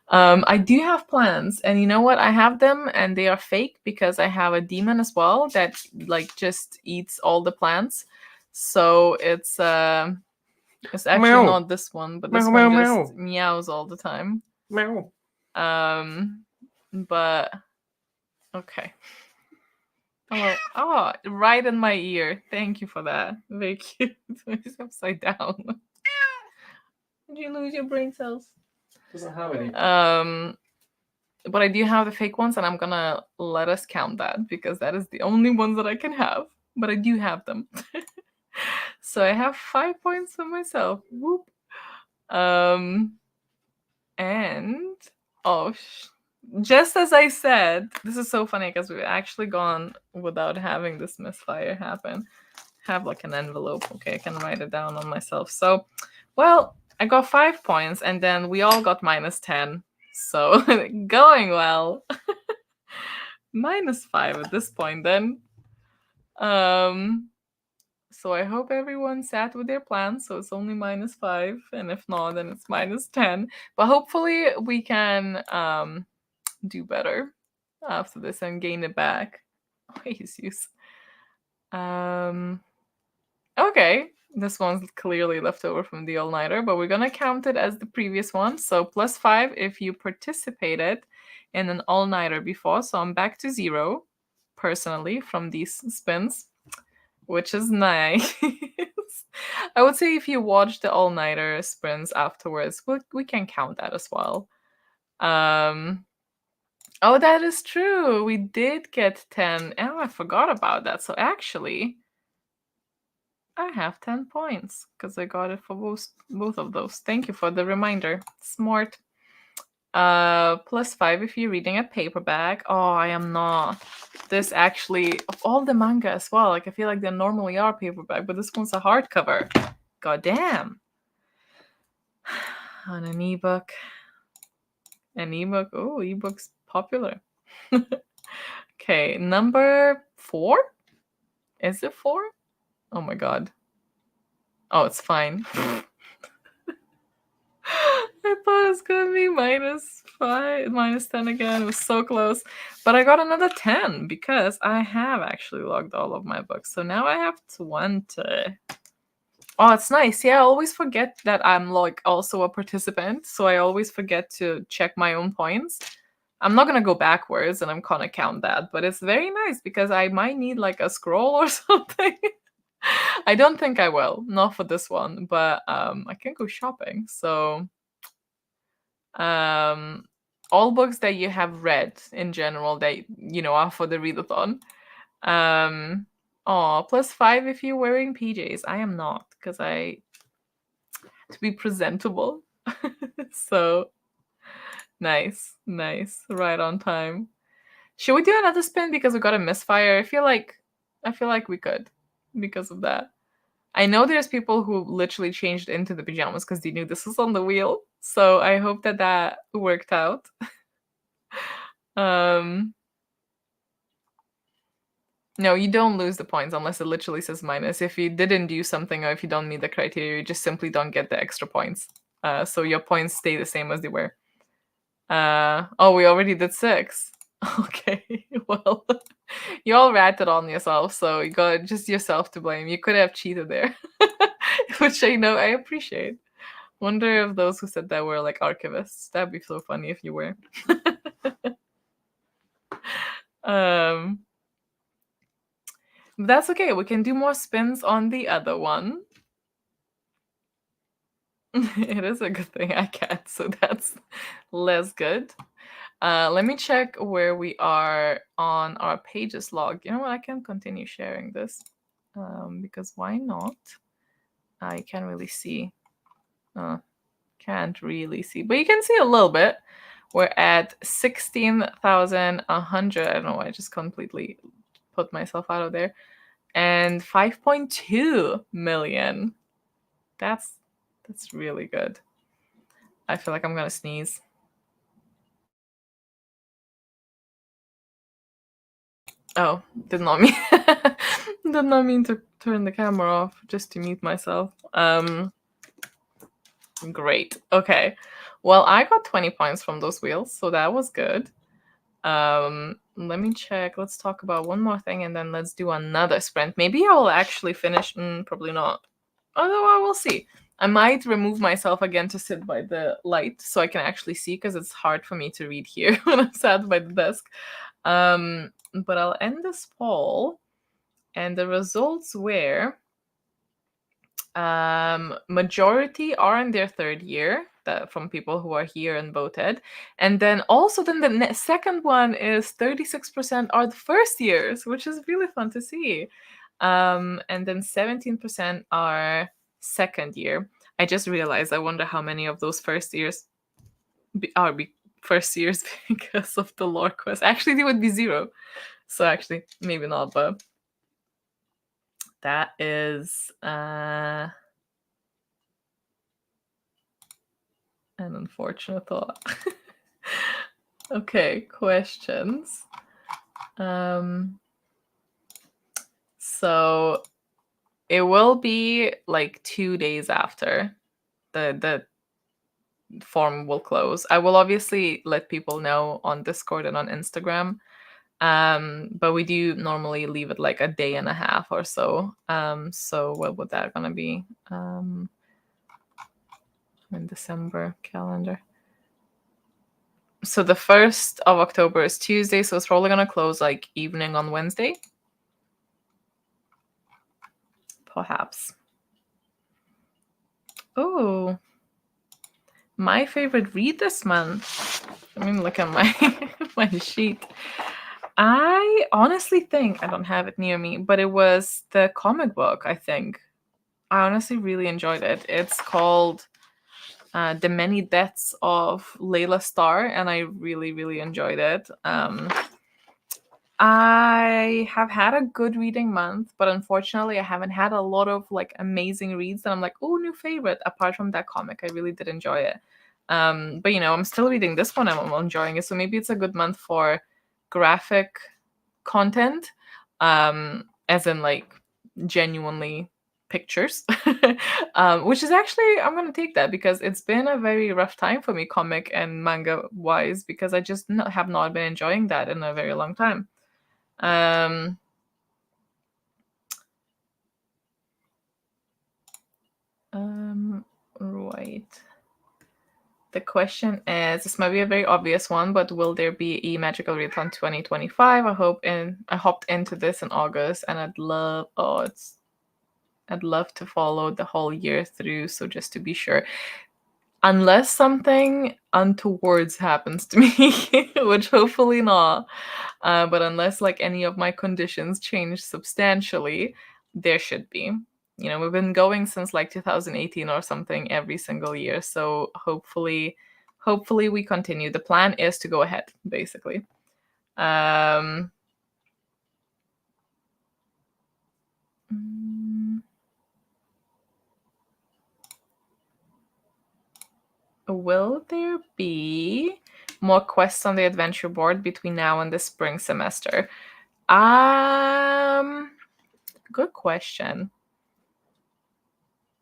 I do have plants, and you know what? I have them, and they are fake because I have a demon as well that like just eats all the plants. So it's actually meow. Not this one, but this meow, one just meows all the time. Meow. But okay. Hello. Oh, right in my ear. Thank you for that. Very cute. It's upside down. Did you lose your brain cells? Doesn't have any. But I do have the fake ones, and I'm gonna let us count that because that is the only ones that I can have. But I do have them. So I have 5 points for myself. Whoop. And oh, just as I said, this is so funny because we've actually gone without having this misfire happen. Have like an envelope. Okay, I can write it down on myself. So, well, I got 5 points, and then we all got -10. So going well. -5 at this point then. So I hope everyone sat with their plan. So it's only -5, and if not, then it's -10. But hopefully we can do better after this and gain it back. Jesus. Okay, this one's clearly left over from the all-nighter, but we're gonna count it as the previous one. So +5 if you participated in an all-nighter before. So I'm back to 0, personally, from these spins, which is nice. I would say if you watch the all-nighter spins afterwards, we can count that as well. Oh, that is true. We did get 10. Oh, I forgot about that. So actually, I have 10 points because I got it for both of those. Thank you for the reminder. Smart. +5 if you're reading a paperback. Oh, I am not. This actually, of all the manga as well, like I feel like they normally are paperback, but this one's a hardcover. God damn. On an ebook. An ebook. Oh, ebook's popular. Okay, number 4? Is it 4? Oh my god. Oh, it's fine. I thought it was gonna be -5, -10 again. It was so close. But I got another 10 because I have actually logged all of my books. So now I have 20. Oh, it's nice. Yeah, I always forget that I'm like also a participant. So I always forget to check my own points. I'm not gonna go backwards and I'm gonna count that, but it's very nice because I might need like a scroll or something. I don't think I will, not for this one, but I can go shopping. So all books that you have read in general that are for the readathon. +5 if you're wearing PJs. I am not because I to be presentable. So nice, right on time. Should we do another spin because we got a misfire? I feel like we could because of that. I know there's people who literally changed into the pajamas because they knew this was on the wheel. So I hope that worked out. No, you don't lose the points unless it literally says minus. If you didn't do something or if you don't meet the criteria, you just simply don't get the extra points. So your points stay the same as they were. Oh, we already did 6. Okay, well, you all ratted on yourself, so you got just yourself to blame. You could have cheated there, which I know I appreciate. Wonder if those who said that were like archivists. That'd be so funny if you were. That's okay. We can do more spins on the other one. It is a good thing I can't, so that's less good. Let me check where we are on our pages log. You know what? I can continue sharing this because why not? I can't really see. Can't really see, but you can see a little bit. We're at 16,100. I don't know. I just completely put myself out of there. And 5.2 million. That's really good. I feel like I'm gonna sneeze. Oh, did not mean to turn the camera off just to mute myself. Great. Okay. Well, I got 20 points from those wheels, so that was good. Let me check. Let's talk about one more thing and then let's do another sprint. Maybe I will actually finish. Probably not. Although I will see. I might remove myself again to sit by the light so I can actually see because it's hard for me to read here when I'm sat by the desk. But I'll end this poll, and the results were majority are in their 3rd year, that from people who are here and voted, and then also then the second one is 36% are the 1st years, which is really fun to see. And then 17% are 2nd year. I just realized, I wonder how many of those 1st years are first years because of the lore quest. Actually, it would be 0. So actually, maybe not, but that is an unfortunate thought. Okay, questions. So it will be like 2 days after the form will close. I will obviously let people know on Discord and on Instagram. But we do normally leave it like a day and a half or so. So what would that gonna be? In December calendar. So the 1st of October is Tuesday, so it's probably gonna close like evening on Wednesday. Perhaps. Oh, my favorite read this month. Let me look at my my sheet. I honestly think I don't have it near me, but it was the comic book. I think I honestly really enjoyed it. It's called The Many Deaths of Layla Starr, and I really, really enjoyed it. I have had a good reading month, but unfortunately I haven't had a lot of like amazing reads that I'm like, oh, new favorite. Apart from that comic, I really did enjoy it. But I'm still reading this one. I'm enjoying it. So maybe it's a good month for graphic content, as in like genuinely pictures, which is actually, I'm gonna take that because it's been a very rough time for me, comic and manga wise, because I just have not been enjoying that in a very long time. Right. The question is, this might be a very obvious one, but will there be a magical readathon 2025? I hopped into this in August, and I'd love to follow the whole year through. So just to be sure, unless something untowards happens to me, which hopefully not, but unless like any of my conditions change substantially, there should be. We've been going since like 2018 or something every single year, so hopefully we continue. The plan is to go ahead, basically. Will there be more quests on the adventure board between now and the spring semester? Good question.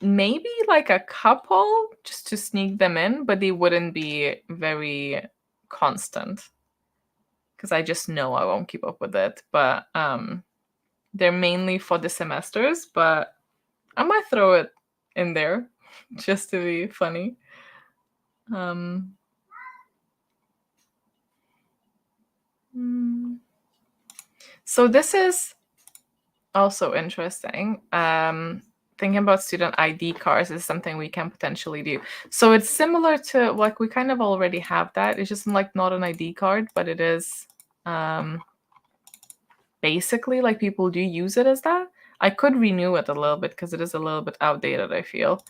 Maybe like a couple just to sneak them in, but they wouldn't be very constant because I just know I won't keep up with it. But they're mainly for the semesters, but I might throw it in there just to be funny. So this is also interesting. Thinking about student ID cards is something we can potentially do. So it's similar to like we kind of already have that. It's just like not an ID card, but it is basically like people do use it as that. I could renew it a little bit because it is a little bit outdated, I feel.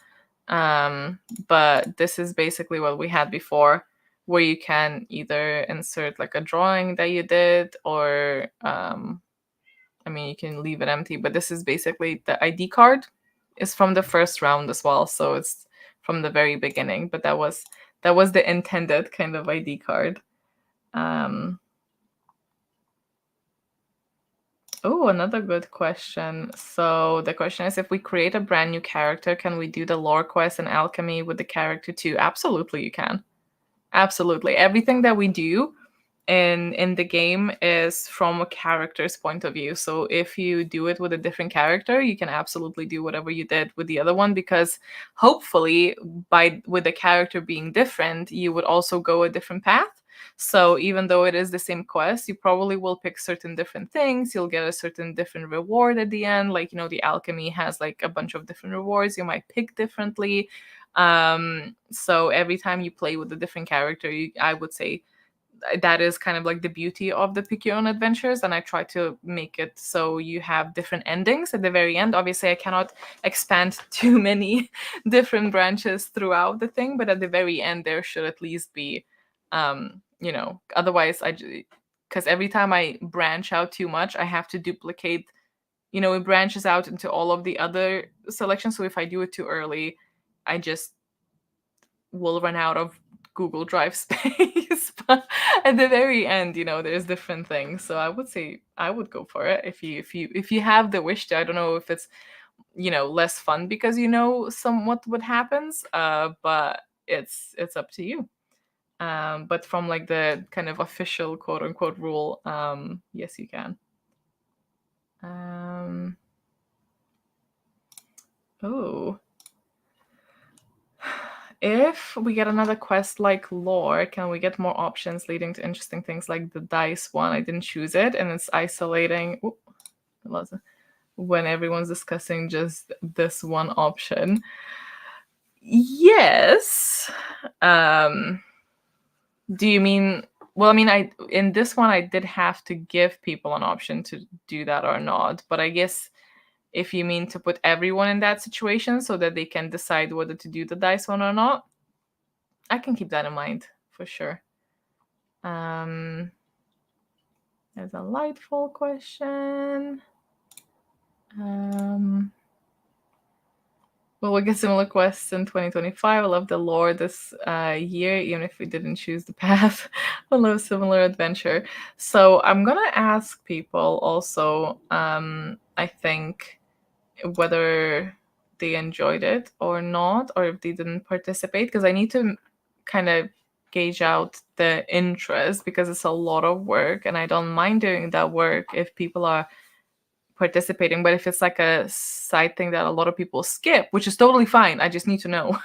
But this is basically what we had before, where you can either insert like a drawing that you did, or you can leave it empty. But this is basically the ID card. Is from the first round as well, so it's from the very beginning. But that was the intended kind of ID card. Oh, another good question. So the question is, if we create a brand new character, can we do the lore quest and alchemy with the character too? Absolutely, you can. Absolutely. Everything that we do in the game is from a character's point of view. So if you do it with a different character, you can absolutely do whatever you did with the other one, because hopefully with the character being different, you would also go a different path. So even though it is the same quest, you probably will pick certain different things. You'll get a certain different reward at the end. Like, the alchemy has like a bunch of different rewards you might pick differently. So every time you play with a different character, I would say that is kind of like the beauty of the pick your own adventures, and I try to make it so you have different endings at the very end. Obviously I cannot expand too many different branches throughout the thing, but at the very end there should at least be Otherwise because every time I branch out too much, I have to duplicate. It branches out into all of the other selections. So if I do it too early, I just will run out of Google Drive space. But at the very end, there's different things. So I would say I would go for it if you have the wish to. I don't know if it's less fun because somewhat what happens. But it's up to you. But from like the kind of official quote unquote rule, yes, you can. Oh. If we get another quest like lore, can we get more options leading to interesting things like the dice one? I didn't choose it, and it's isolating. When everyone's discussing just this one option. Yes. Do you mean? Well, I mean, in this one I did have to give people an option to do that or not, but I guess if you mean to put everyone in that situation so that they can decide whether to do the dice one or not, I can keep that in mind for sure. There's a Lightfall question. Will we get similar quests in 2025? I love the lore this year, even if we didn't choose the path. I love similar adventure. So I'm gonna ask people also, I think, whether they enjoyed it or not, or if they didn't participate, because I need to kind of gauge out the interest, because it's a lot of work and I don't mind doing that work if people are participating. But if it's like a side thing that a lot of people skip, which is totally fine, I just need to know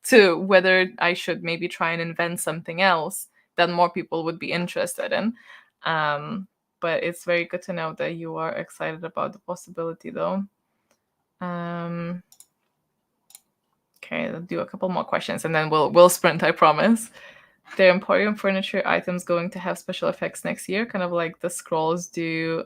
to whether I should maybe try and invent something else that more people would be interested in. But it's very good to know that you are excited about the possibility though. Okay, let's do a couple more questions and then we'll sprint, I promise. The Emporium furniture items going to have special effects next year, kind of like the scrolls do,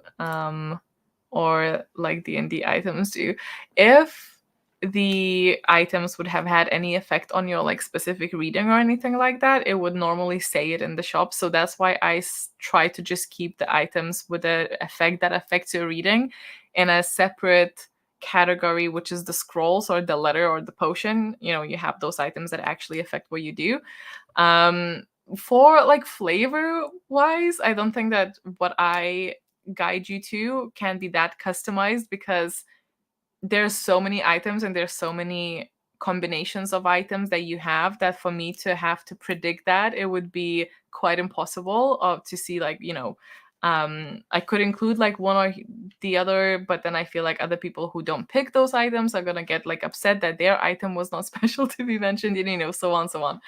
or like D&D items do. If the items would have had any effect on your like specific reading or anything like that, it would normally say it in the shop. So that's why I try to just keep the items with the effect that affects your reading in a separate category, which is the scrolls or the letter or the potion. You have those items that actually affect what you do. For like flavor wise, I don't think that what I guide you to can be that customized, because there's so many items and there's so many combinations of items that you have, that for me to have to predict that, it would be quite impossible to see like, I could include like one or the other, but then I feel like other people who don't pick those items are gonna get like upset that their item was not special to be mentioned, so on.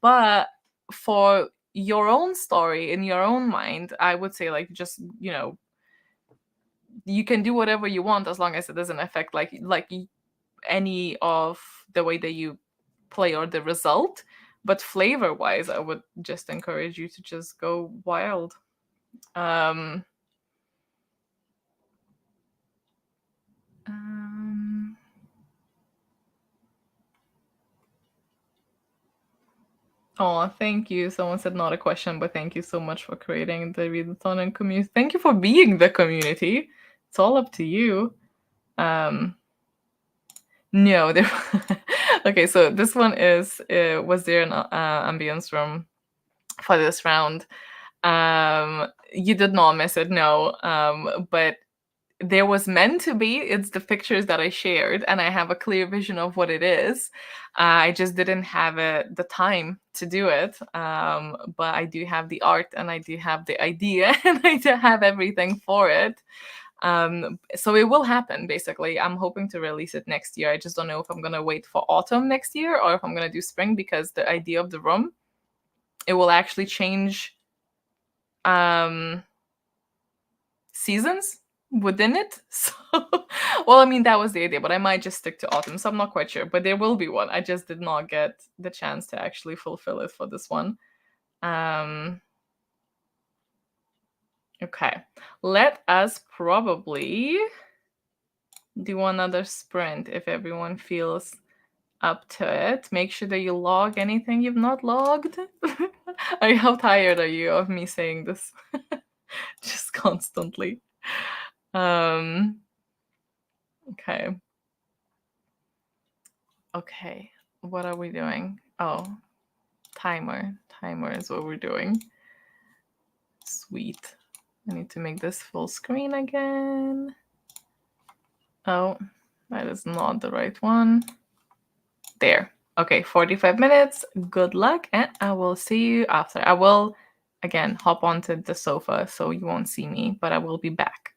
But for your own story in your own mind, I would say like just you can do whatever you want as long as it doesn't affect like any of the way that you play or the result. But flavor wise, I would just encourage you to just go wild. Oh, thank you. Someone said not a question, but thank you so much for creating the Readathon and community. Thank you for being the community. It's all up to you. No, there. Okay, so this one is was there an ambience room for this round? You did not miss it, no. But there was meant to be. It's the pictures that I shared, and I have a clear vision of what it is. I just didn't have the time to do it. But I do have the art, and I do have the idea, and I do have everything for it. So it will happen, basically. I'm hoping to release it next year. I just don't know if I'm gonna wait for autumn next year or if I'm gonna do spring, because the idea of the room, it will actually change seasons within it. So well, I mean, that was the idea, but I might just stick to autumn, so I'm not quite sure. But there will be one. I just did not get the chance to actually fulfill it for this one. Okay, let us probably do another sprint if everyone feels up to it. Make sure that you log anything you've not logged. How tired are you of me saying this? Just constantly. Okay. Okay. What are we doing? Oh, timer. Timer is what we're doing. Sweet. I need to make this full screen again. Oh, that is not the right one. There. Okay, 45 minutes. Good luck, and I will see you after. I will, again, hop onto the sofa so you won't see me, but I will be back.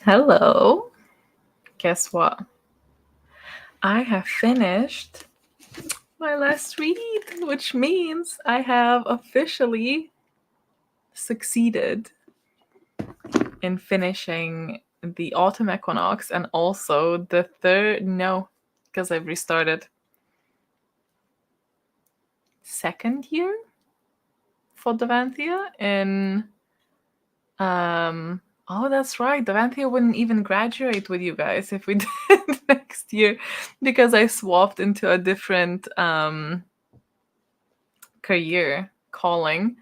Hello. Guess what? I have finished my last read, which means I have officially succeeded in finishing the autumn equinox and also the third, no, because I've restarted, second year for Devanthea in oh, that's right. Devanthea wouldn't even graduate with you guys if we did next year because I swapped into a different career calling.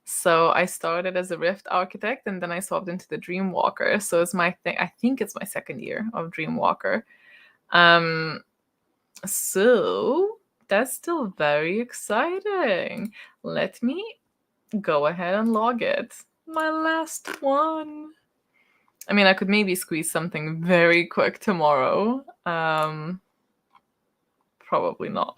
So I started as a Rift architect and then I swapped into the Dreamwalker. So it's my thing. I think it's my second year of Dreamwalker. So that's still very exciting. Let me go ahead and log it. My last one. I mean, I could maybe squeeze something very quick tomorrow. Probably not.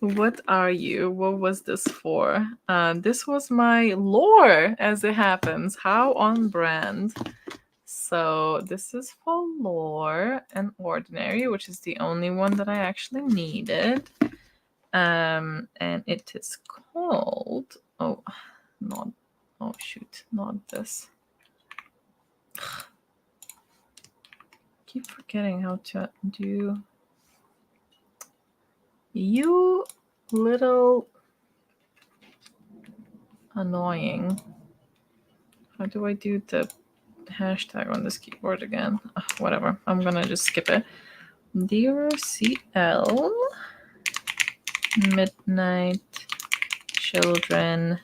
What are you? What was this for? This was my lore, as it happens. How on brand. So this is for lore and ordinary, which is the only one that I actually needed. And it is called, oh shoot, not this. Keep forgetting how to do. You little annoying. How do I do the hashtag on this keyboard again? Whatever. I'm gonna just skip it. Dear CL, Midnight Children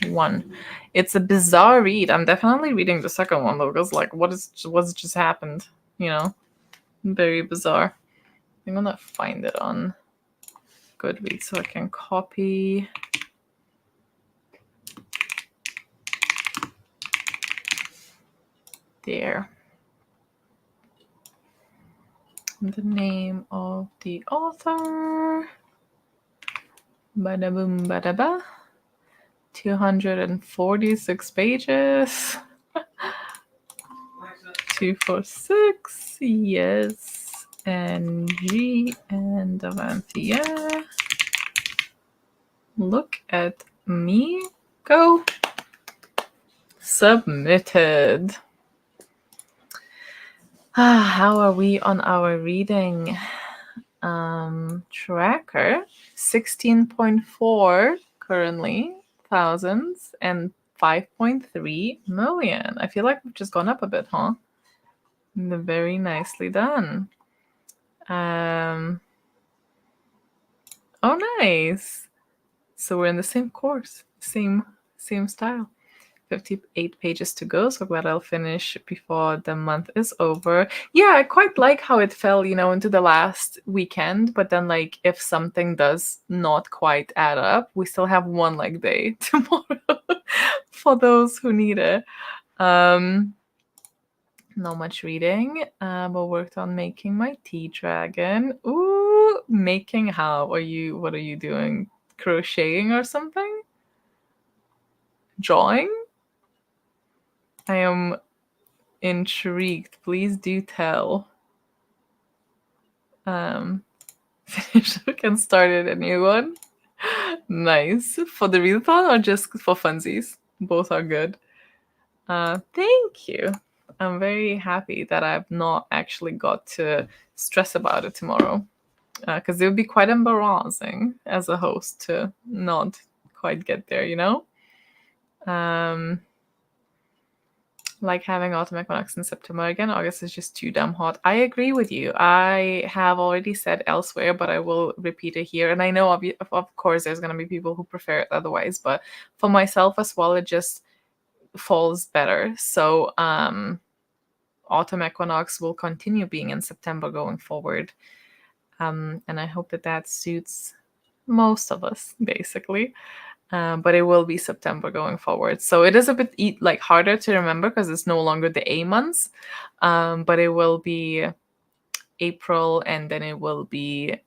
1. It's a bizarre read. I'm definitely reading the second one though, because like what's just happened? You know? Very bizarre. I'm gonna find it on Goodreads so I can copy. There. The name of the author. Bada boom, bada ba. 246 pages. 246. Yes. NG and Devanthea. Look at me go. Submitted. How are we on our reading tracker? 16.4 currently thousands and 5.3 million. I feel like we've just gone up a bit, huh? Very nicely done. Oh, nice. So we're in the same course, same style. 58 pages to go, so glad I'll finish before the month is over. Yeah, I quite like how it fell, into the last weekend, but then like if something does not quite add up, we still have one like day tomorrow for those who need it. Not much reading, but worked on making my tea dragon. Ooh, making how? What are you doing? Crocheting or something? Drawing? I am intrigued. Please do tell. Finish and started a new one. Nice. For the readathon or just for funsies? Both are good. Thank you. I'm very happy that I've not actually got to stress about it tomorrow. Because it would be quite embarrassing as a host to not quite get there, Like having autumn equinox in September again. August is just too damn hot. I agree with you. I have already said elsewhere, but I will repeat it here. And I know, of course, there's going to be people who prefer it otherwise. But for myself as well, it just falls better. So autumn equinox will continue being in September going forward. And I hope that suits most of us, basically. But it will be September going forward. So it is a bit harder to remember because it's no longer the A months, but it will be April and then it will be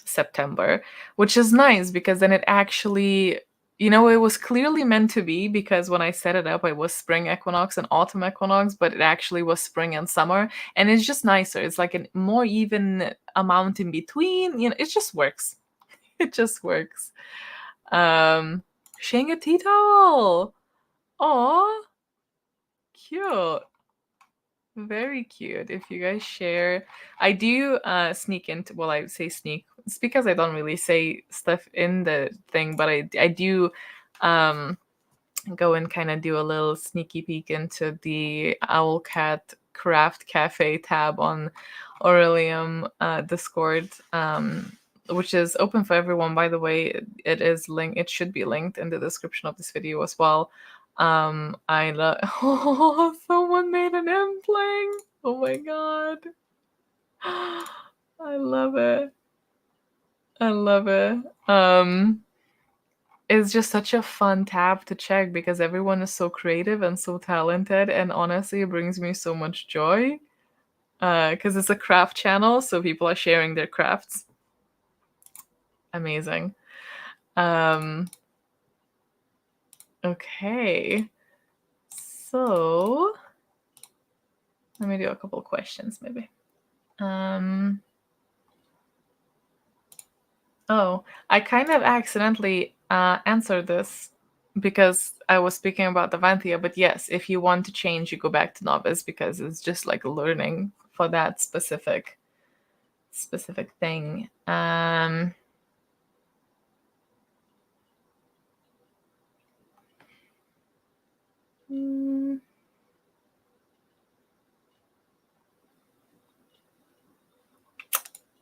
September, which is nice because then it actually You know, it was clearly meant to be because when I set it up, it was spring equinox and autumn equinox, but it actually was spring and summer. And it's just nicer. It's like a more even amount in between. You know, it just works. It just works. Shanga tea towel. Aw, cute. Very cute. If you guys share, I do sneak into, well, I say sneak. It's because I don't really say stuff in the thing, but I do um go and kind of do a little sneaky peek into the Owlcat Craft Cafe tab on Aurelium Discord, which is open for everyone. By the way, it is linked. It should be linked in the description of this video as well. I love. Oh, someone made an impling. Oh my god, I love it. I love it. It's just such a fun tab to check because everyone is so creative and so talented, and honestly, it brings me so much joy. Because it's a craft channel, so people are sharing their crafts. Amazing. Okay. So let me do a couple questions, maybe. Oh, I kind of accidentally answered this because I was speaking about the Vanthia, but yes, if you want to change, you go back to novice because it's just like learning for that specific thing.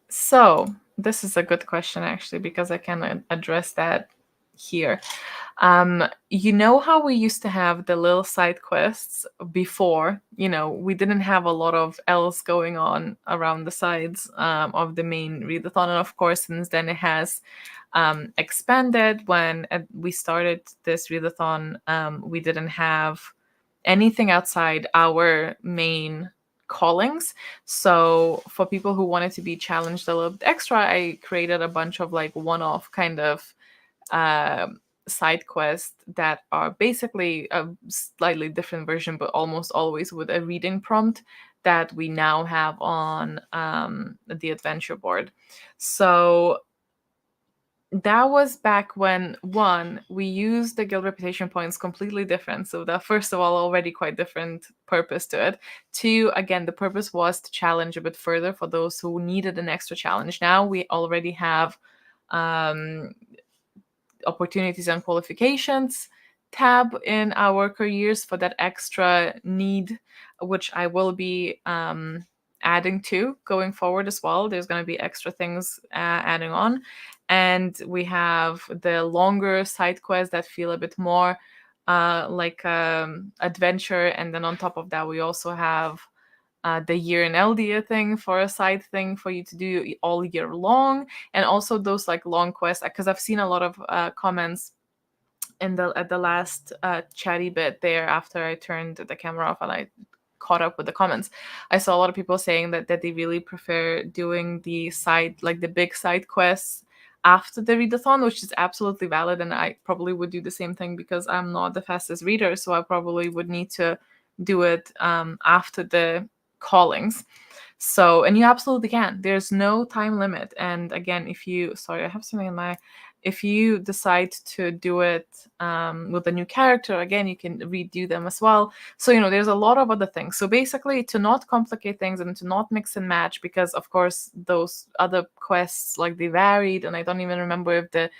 So this is a good question actually because I can address that here. You know how we used to have the little side quests before? You know, we didn't have a lot of else going on around the sides of the main readathon, and of course, since then it has expanded. When we started this readathon, we didn't have anything outside our main callings. So for people who wanted to be challenged a little bit extra, I created a bunch of like one-off kind of side quests that are basically a slightly different version, but almost always with a reading prompt that we now have on the adventure board. So that was back when, one, we used the guild reputation points completely different. So that, first of all, already quite different purpose to it. Two, again, the purpose was to challenge a bit further for those who needed an extra challenge. Now we already have opportunities and qualifications tab in our careers for that extra need, which I will be adding to going forward as well. There's going to be extra things adding on. And we have the longer side quests that feel a bit more like adventure. And then on top of that, we also have the year in Eldia thing for a side thing for you to do all year long, and also those like long quests, because I've seen a lot of comments in the at the last chatty bit there after I turned the camera off and I caught up with the comments. I saw a lot of people saying that they really prefer doing the side, like the big side quests after the readathon, which is absolutely valid, and I probably would do the same thing because I'm not the fastest reader, so I probably would need to do it after the callings. So, and you absolutely can. There's no time limit. And again, if you, sorry, I have something in my, if you decide to do it with a new character, again, you can redo them as well. So, you know, there's a lot of other things. So basically, to not complicate things and to not mix and match, because of course, those other quests, like they varied, and I don't even remember if the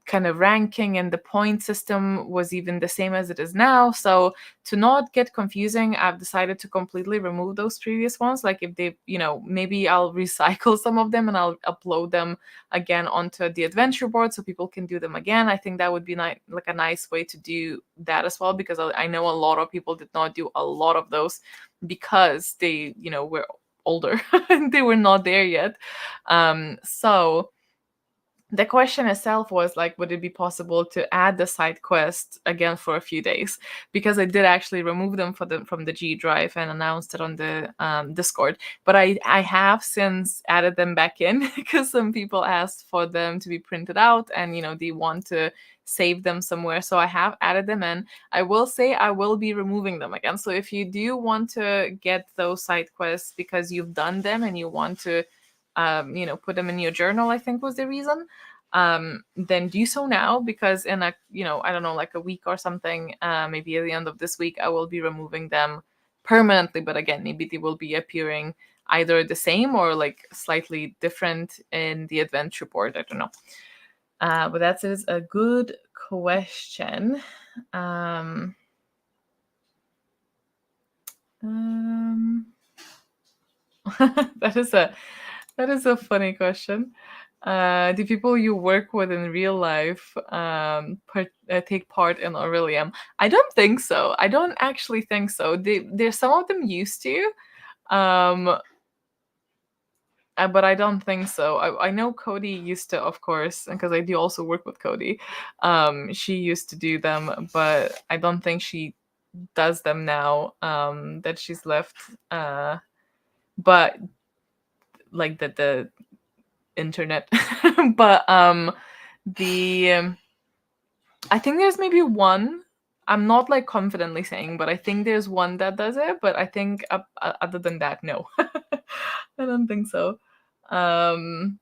kind of ranking and the point system was even the same as it is now. So to not get confusing, I've decided to completely remove those previous ones. Like if they, you know, maybe I'll recycle some of them and I'll upload them again onto the adventure board so people can do them again. I think that would be like a nice way to do that as well, because I know a lot of people did not do a lot of those because they, you know, were older and they were not there yet. So the question itself was like, would it be possible to add the side quests again for a few days? Because I did actually remove them from the G Drive and announced it on the Discord. But I have since added them back in because some people asked for them to be printed out, and they want to save them somewhere. So I have added them in. I will say I will be removing them again. So if you do want to get those side quests because you've done them and you want to put them in your journal, I think was the reason, then do so now, because in a, I don't know, like a week or something, maybe at the end of this week, I will be removing them permanently. But again, maybe they will be appearing either the same or like slightly different in the adventure board. I don't know. But that is a good question. That is a funny question. Do people you work with in real life take part in Aurelium? I don't think so. I don't actually think so. There's some of them used to, but I don't think so. I know Cody used to, of course, because I do also work with Cody. She used to do them, but I don't think she does them now that she's left. But like the internet. But the I think there's maybe one. I'm not like confidently saying, but I think there's one that does it. But I think other than that, no. I don't think so. And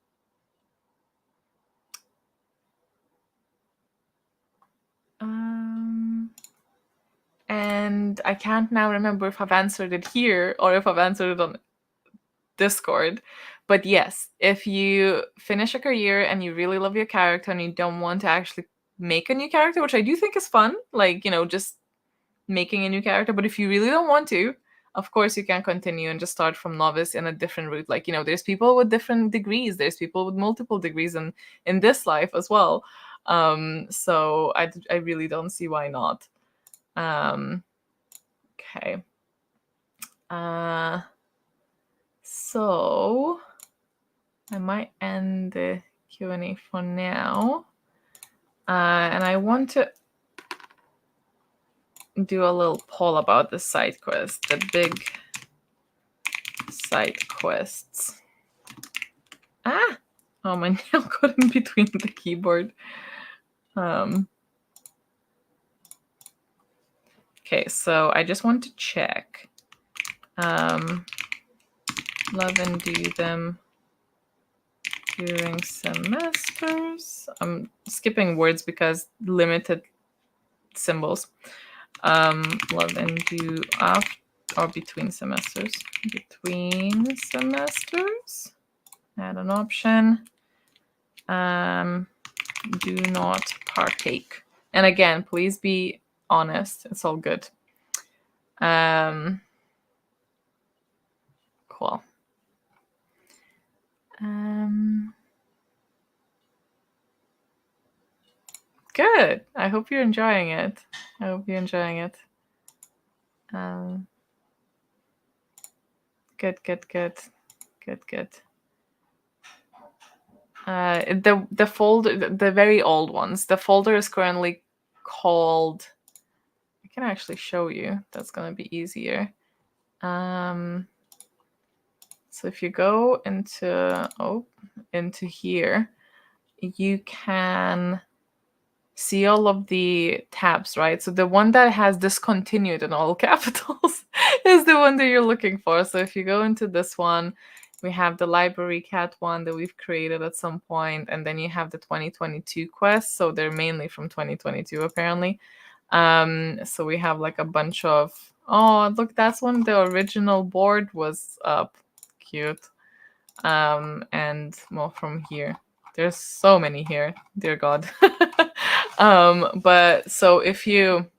I can't now remember if I've answered it here or if I've answered it on Discord. But yes, if you finish a career and you really love your character and you don't want to actually make a new character, which I do think is fun, like, just making a new character. But if you really don't want to, of course, you can continue and just start from novice in a different route. Like, there's people with different degrees, there's people with multiple degrees in this life as well. So I really don't see why not. Okay. So I might end the Q&A for now. And I want to do a little poll about the side quest, the big side quests. Oh, my nail got in between the keyboard. Okay, so I just want to check. Love and do them during semesters. I'm skipping words because limited symbols. Love and do after or between semesters. Between semesters. Add an option. Do not partake. And again, please be honest. It's all good. Cool. Good. I hope you're enjoying it. Good. The folder, the very old ones. The folder is currently called. I can actually show you. That's gonna be easier. So if you go into here, you can see all of the tabs, right? So the one that has discontinued in all capitals is the one that you're looking for. So if you go into this one, we have the library cat one that we've created at some point, and then you have the 2022 quests. So they're mainly from 2022 apparently. So we have like a bunch of, oh look, that's when the original board was up. Cute. And well, from here, there's so many here, dear God. But so if you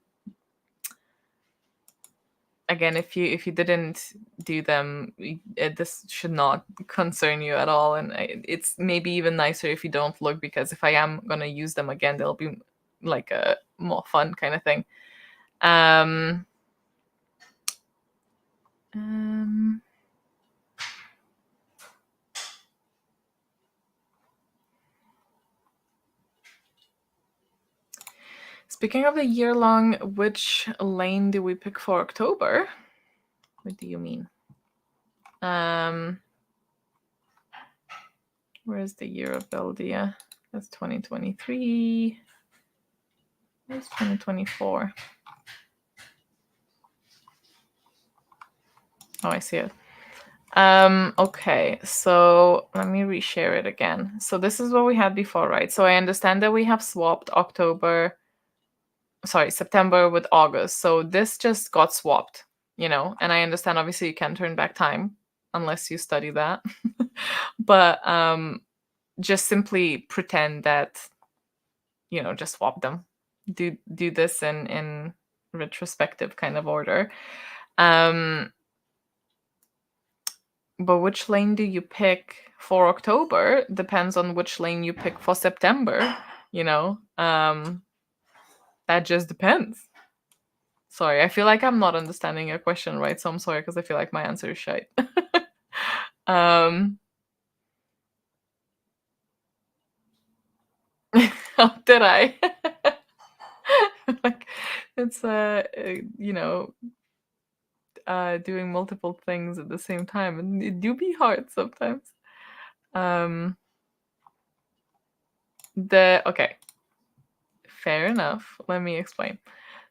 didn't do them, this should not concern you at all. And it's maybe even nicer if you don't look, because if I am gonna use them again, they'll be like a more fun kind of thing. Speaking of the year long, which lane do we pick for October? What do you mean? Where's the year of Beldia? That's 2023. Where's 2024? Oh, I see it. Okay, so let me reshare it again. So this is what we had before, right? So I understand that we have swapped September with August. So this just got swapped, and I understand obviously you can't turn back time unless you study that. But just simply pretend that, just swap them. Do this in retrospective kind of order. But which lane do you pick for October depends on which lane you pick for September, that just depends. Sorry, I feel like I'm not understanding your question, right? So I'm sorry because I feel like my answer is shite. How did I? Like, it's doing multiple things at the same time, and it do be hard sometimes. Okay, fair enough. Let me explain.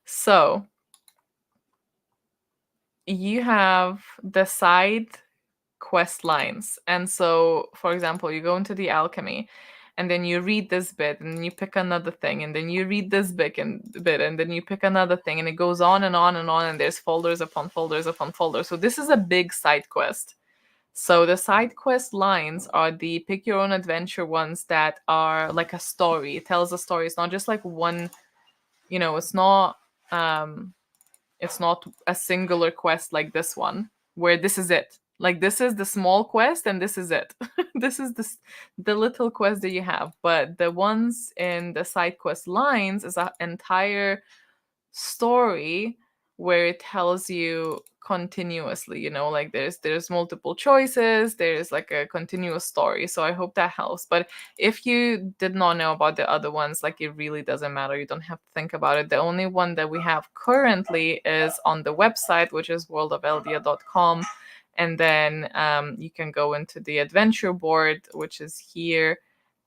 So you have the side quest lines, and so, for example, you go into the alchemy, and then you read this bit, and then you pick another thing, and then you read this bit, and then you pick another thing, and it goes on and on and on, and there's folders upon folders upon folders. So this is a big side quest. So the side quest lines are the pick your own adventure ones that are like a story. It tells a story. It's not just like one, it's not a singular quest like this one where this is it. Like, this is the small quest and this is it. This is the little quest that you have. But the ones in the side quest lines is an entire story where it tells you continuously, like there's multiple choices, there's like a continuous story. So I hope that helps. But if you did not know about the other ones, like, it really doesn't matter. You don't have to think about it. The only one that we have currently is on the website, which is worldofeldia.com. And then you can go into the adventure board, which is here,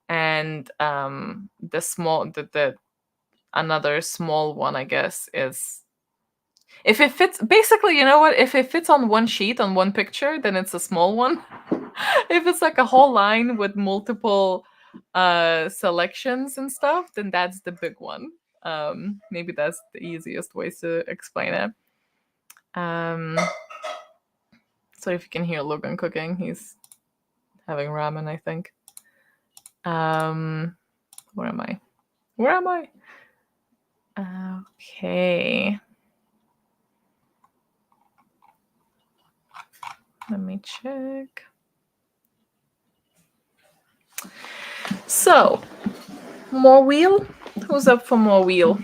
and the another small one, I guess, is if it fits. Basically, you know what? If it fits on one sheet, on one picture, then it's a small one. If it's like a whole line with multiple selections and stuff, then that's the big one. Maybe that's the easiest way to explain it. So if you can hear Logan cooking, he's having ramen, I think. Where am I? Okay. Let me check. So, more wheel? Who's up for more wheel?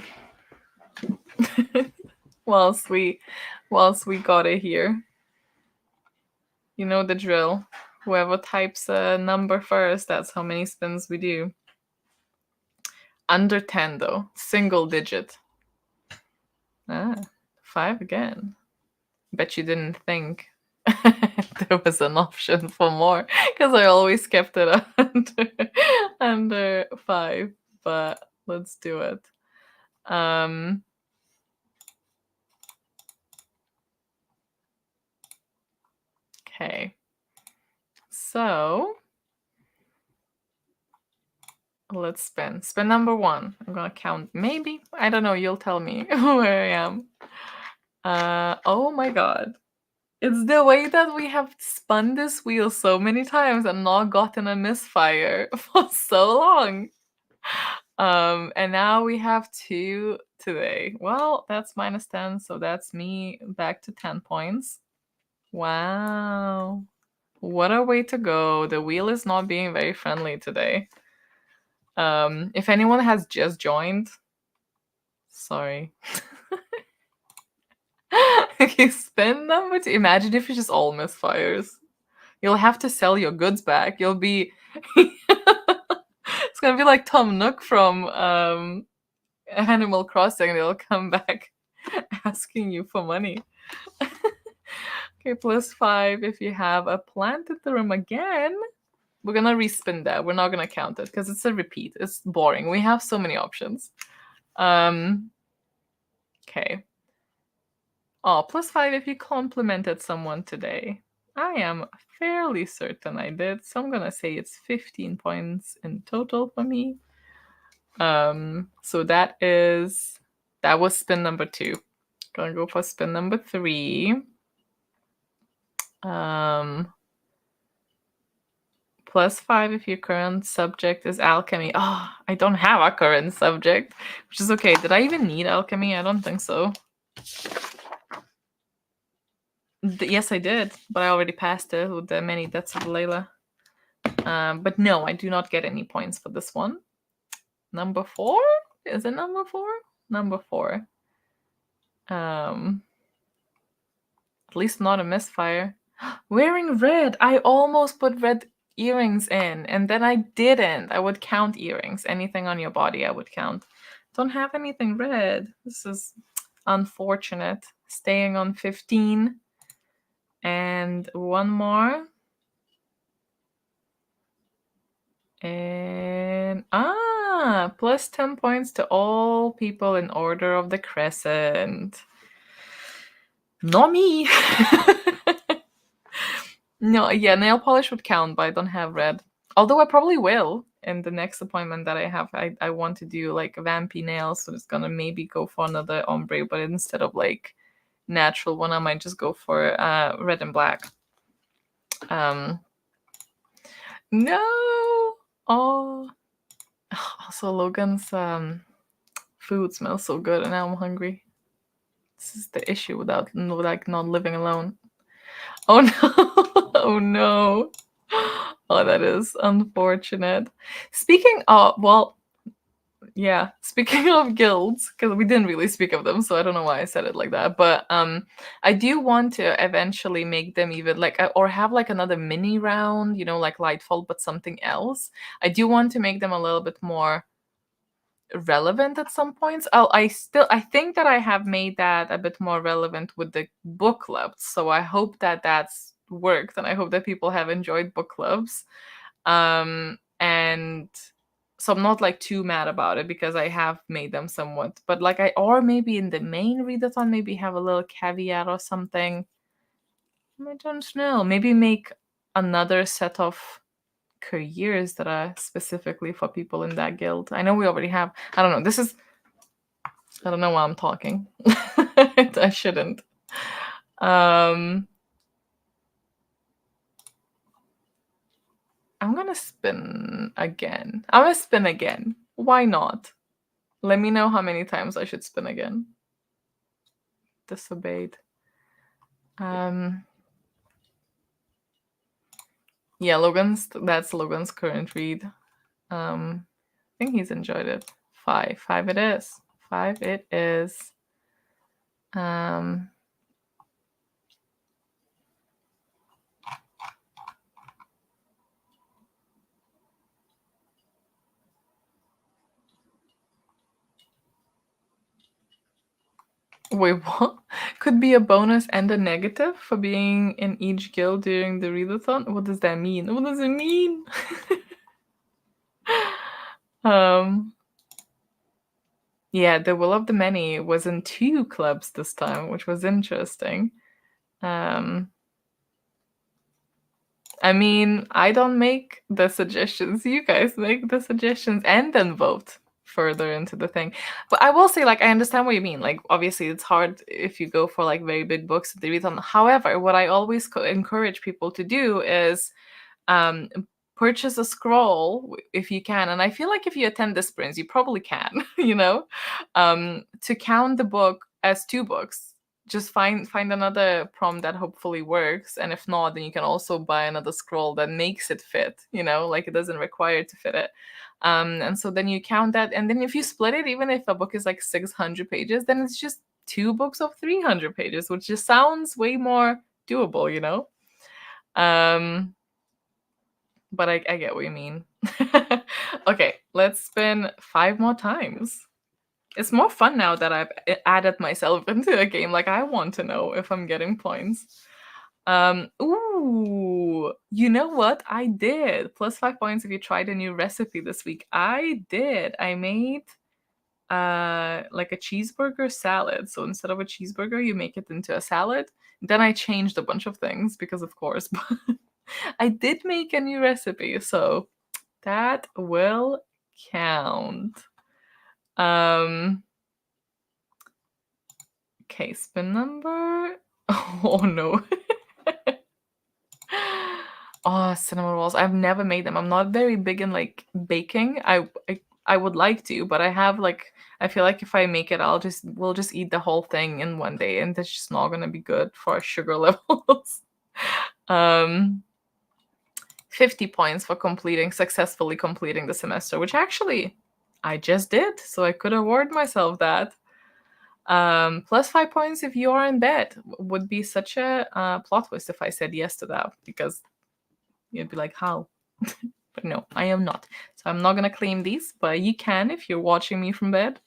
whilst we got it here. You know the drill. Whoever types a number first, that's how many spins we do. Under 10 though. Single digit. 5 again. Bet you didn't think there was an option for more, because I always kept it under 5. But let's do it. Okay. So let's spin. Spin number 1. I'm gonna count. Maybe, I don't know. You'll tell me where I am. Oh my god. It's the way that we have spun this wheel so many times and not gotten a misfire for so long. And now we have 2 today. Well, that's -10, so that's me back to 10 points. Wow. What a way to go. The wheel is not being very friendly today. If anyone has just joined, sorry. You spin number 2. Imagine if it's just all misfires. You'll have to sell your goods back. You'll be it's gonna be like Tom Nook from Animal Crossing, they'll come back asking you for money. Okay, +5 if you have a plant in the room again. We're gonna respin that. We're not gonna count it because it's a repeat. It's boring. We have so many options. Okay. Oh, +5 if you complimented someone today. I am fairly certain I did, so I'm gonna say it's 15 points in total for me. So that was spin number 2. Gonna go for spin number 3. +5 if your current subject is alchemy. Oh, I don't have a current subject, which is okay. Did I even need alchemy? I don't think so. Yes, I did, but I already passed it with the many deaths of Layla. But no, I do not get any points for this one. Number 4? Is it number 4? Number 4. At least not a misfire. Wearing red. I almost put red earrings in, and then I didn't. I would count earrings. Anything on your body, I would count. Don't have anything red. This is unfortunate. Staying on 15. And one more. And +10 points to all people in Order of the Crescent. Not me. No, yeah, nail polish would count, but I don't have red. Although I probably will in the next appointment that I have. I want to do like vampy nails, so it's gonna maybe go for another ombre, but instead of like natural one, I might just go for red and black. No. Oh. Also, Logan's food smells so good, and now I'm hungry. This is the issue without like not living alone. Oh no! Oh no! Oh, that is unfortunate. Speaking of, well, yeah. Speaking of guilds, because we didn't really speak of them, so I don't know why I said it like that. But I do want to eventually make them even like, or have like another mini round, like Lightfall, but something else. I do want to make them a little bit more relevant at some points. I think that I have made that a bit more relevant with the book clubs. So I hope that that's worked, and I hope that people have enjoyed book clubs. And so I'm not like too mad about it because I have made them somewhat. But like or maybe in the main readathon, maybe have a little caveat or something. I don't know. Maybe make another set of careers that are specifically for people in that guild. I know we already have. I don't know. I don't know why I'm talking. I shouldn't. I'm gonna spin again. I'm gonna spin again. Why not? Let me know how many times I should spin again. Disobeyed. Yeah, that's Logan's current read. I think he's enjoyed it. 5 it is. 5 it is. Wait, what? Could be a bonus and a negative for being in each guild during the readathon? What does that mean? What does it mean? Yeah, the Will of the Many was in 2 clubs this time, which was interesting. I mean, I don't make the suggestions. You guys make the suggestions and then vote further into the thing. But I will say, like, I understand what you mean. Like, obviously, it's hard if you go for like very big books to read on. However, what I always encourage people to do is purchase a scroll if you can. And I feel like if you attend the sprints, you probably can, to count the book as 2 books. Just find another prompt that hopefully works, and if not, then you can also buy another scroll that makes it fit, like it doesn't require to fit it. And so then you count that, and then if you split it, even if a book is like 600 pages, then it's just 2 books of 300 pages, which just sounds way more doable. But I get what you mean. Okay, let's spin 5 more times. It's more fun now that I've added myself into a game. Like, I want to know if I'm getting points. Ooh, you know what? I did. Plus 5 points if you tried a new recipe this week. I did. I made like a cheeseburger salad. So instead of a cheeseburger, you make it into a salad. Then I changed a bunch of things because of course, but I did make a new recipe, so that will count. Okay, spin number. Oh no. Oh, cinnamon rolls. I've never made them. I'm not very big in like baking. I would like to, but I have like I feel like if I make it, we'll just eat the whole thing in one day, and that's just not gonna be good for our sugar levels. um 50 points for successfully completing the semester, which actually I just did, so I could award myself that. Plus 5 points if you are in bed. Would be such a plot twist if I said yes to that, because you'd be like, how? But no, I am not. So I'm not gonna claim these, but you can if you're watching me from bed.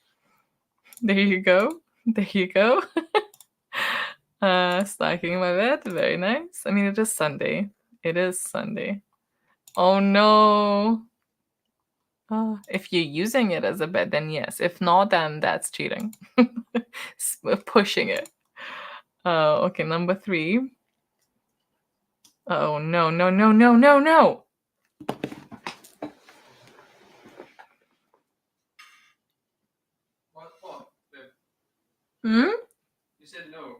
There you go. There you go. Stacking in my bed. Very nice. I mean, it is Sunday. It is Sunday. Oh no. If you're using it as a bed, then yes. If not, then that's cheating. Pushing it. Okay, number 3. Oh no, no, no, no, no, no. What? Hmm? You said no.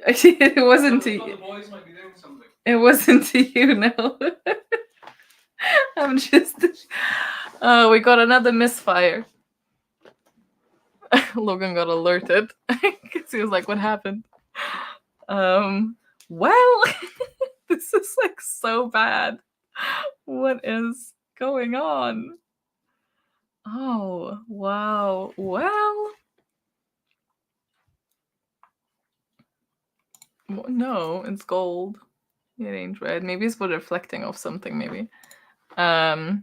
It wasn't to The you. boys might be doing something. It wasn't to you, no. I'm just. Oh, we got another misfire. Logan got alerted because he was like, "What happened?" Well, this is like so bad. What is going on? Oh, wow. Well, no, it's gold. It ain't red. Maybe it's for reflecting off something, maybe. Oh,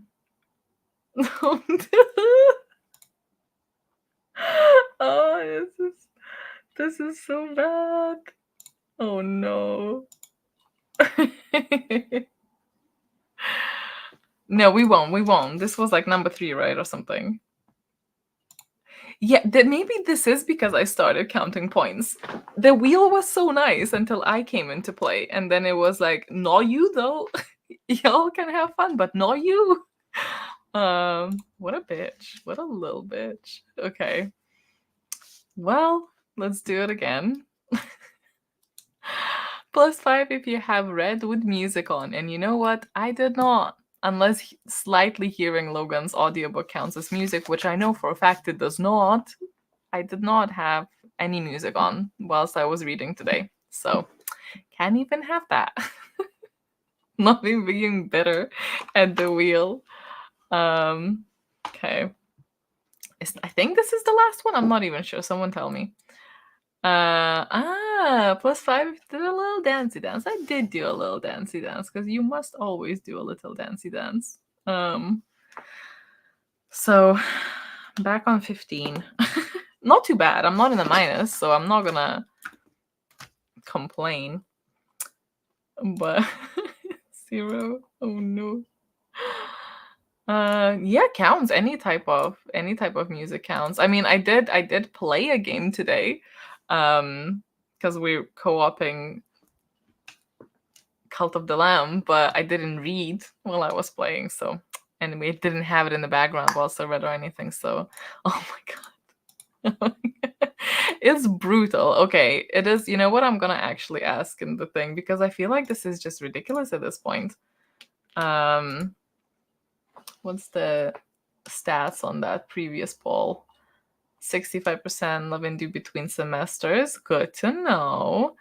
this is so bad. Oh no. No, we won't. This was like number 3, right, or something. Yeah, maybe this is because I started counting points. The wheel was so nice until I came into play, and then it was like, "No, you though. Y'all can have fun, but not you." What a bitch. What a little bitch. Okay. Well, let's do it again. Plus 5 if you have read with music on. And you know what? I did not. Unless slightly hearing Logan's audiobook counts as music, which I know for a fact it does not. I did not have any music on whilst I was reading today. So, can't even have that. Not even being bitter at the wheel. Okay. I think this is the last one. I'm not even sure. Someone tell me. Plus 5 did a little dancey dance. I did do a little dancey dance because you must always do a little dancey dance. So back on 15. Not too bad. I'm not in the minus, so I'm not gonna complain. But 0. Oh no. Yeah, counts. Any type of music counts. I mean, I did play a game today. Because we're co-oping Cult of the Lamb, but I didn't read while I was playing, so anyway, it didn't have it in the background whilst I read or anything, so oh my god. It's brutal. Okay, it is. You know what I'm gonna actually ask in the thing, because I feel like this is just ridiculous at this point. What's the stats on that previous poll? 65% love and do between semesters. Good to know.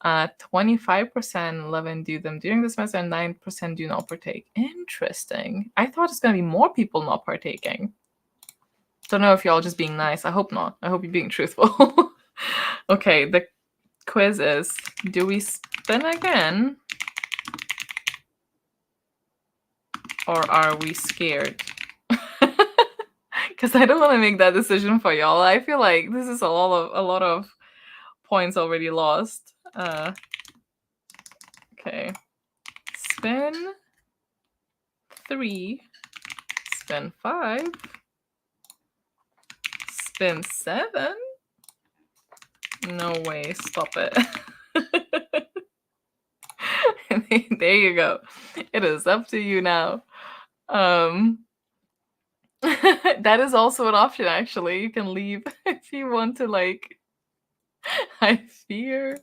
25% love and do them during the semester, and 9% do not partake. Interesting. I thought it's going to be more people not partaking. Don't know if y'all just being nice. I hope not. I hope you're being truthful. Okay, the quiz is, do we spin again? Or are we scared? Because I don't want to make that decision for y'all. I feel like this is a lot of points already lost. Okay. Spin 3. Spin 5. Spin 7. No way. Stop it. There you go. It is up to you now. That is also an option, actually. You can leave if you want to, like. I fear.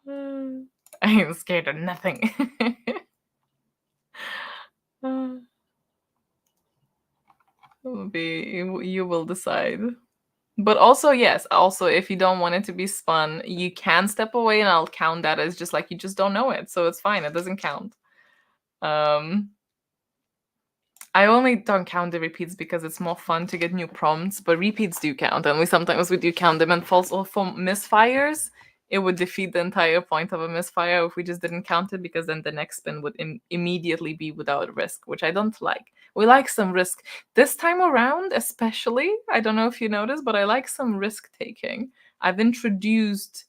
I am scared of nothing. You will decide. But also, yes, also if you don't want it to be spun, you can step away and I'll count that as just like you just don't know it. So it's fine. It doesn't count. I only don't count the repeats because it's more fun to get new prompts, but repeats do count, and sometimes we do count them. And also for misfires, it would defeat the entire point of a misfire if we just didn't count it, because then the next spin would immediately be without risk, which I don't like. We like some risk this time around, especially. I don't know if you noticed, but I like some risk taking. I've introduced.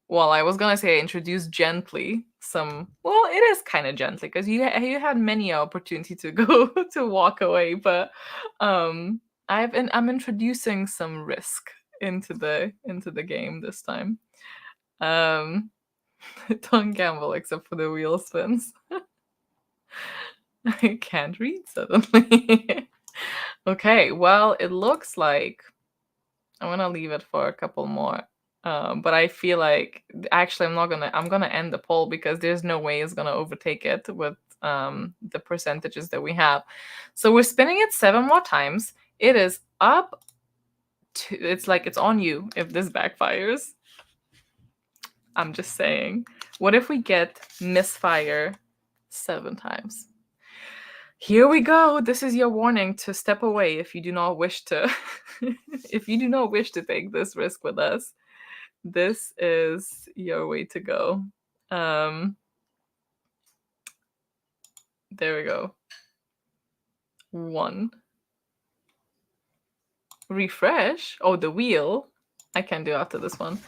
Well, I was gonna say I introduced gently some. Well, it is kind of gently because you had many opportunity to go to walk away, but I'm introducing some risk into the game this time. Don't gamble except for the wheel spins. I can't read suddenly. Okay, well, it looks like I'm gonna leave it for a couple more. But I feel like actually I'm gonna end the poll because there's no way it's gonna overtake it with the percentages that we have. So we're spinning it 7 more times. It is up to, it's on you if this backfires. I'm just saying. What if we get misfire 7 times? Here we go. This is your warning to step away if you do not wish to if you do not wish to take this risk with us. This is your way to go. There we go. 1. Refresh. Oh, the wheel. I can do after this one.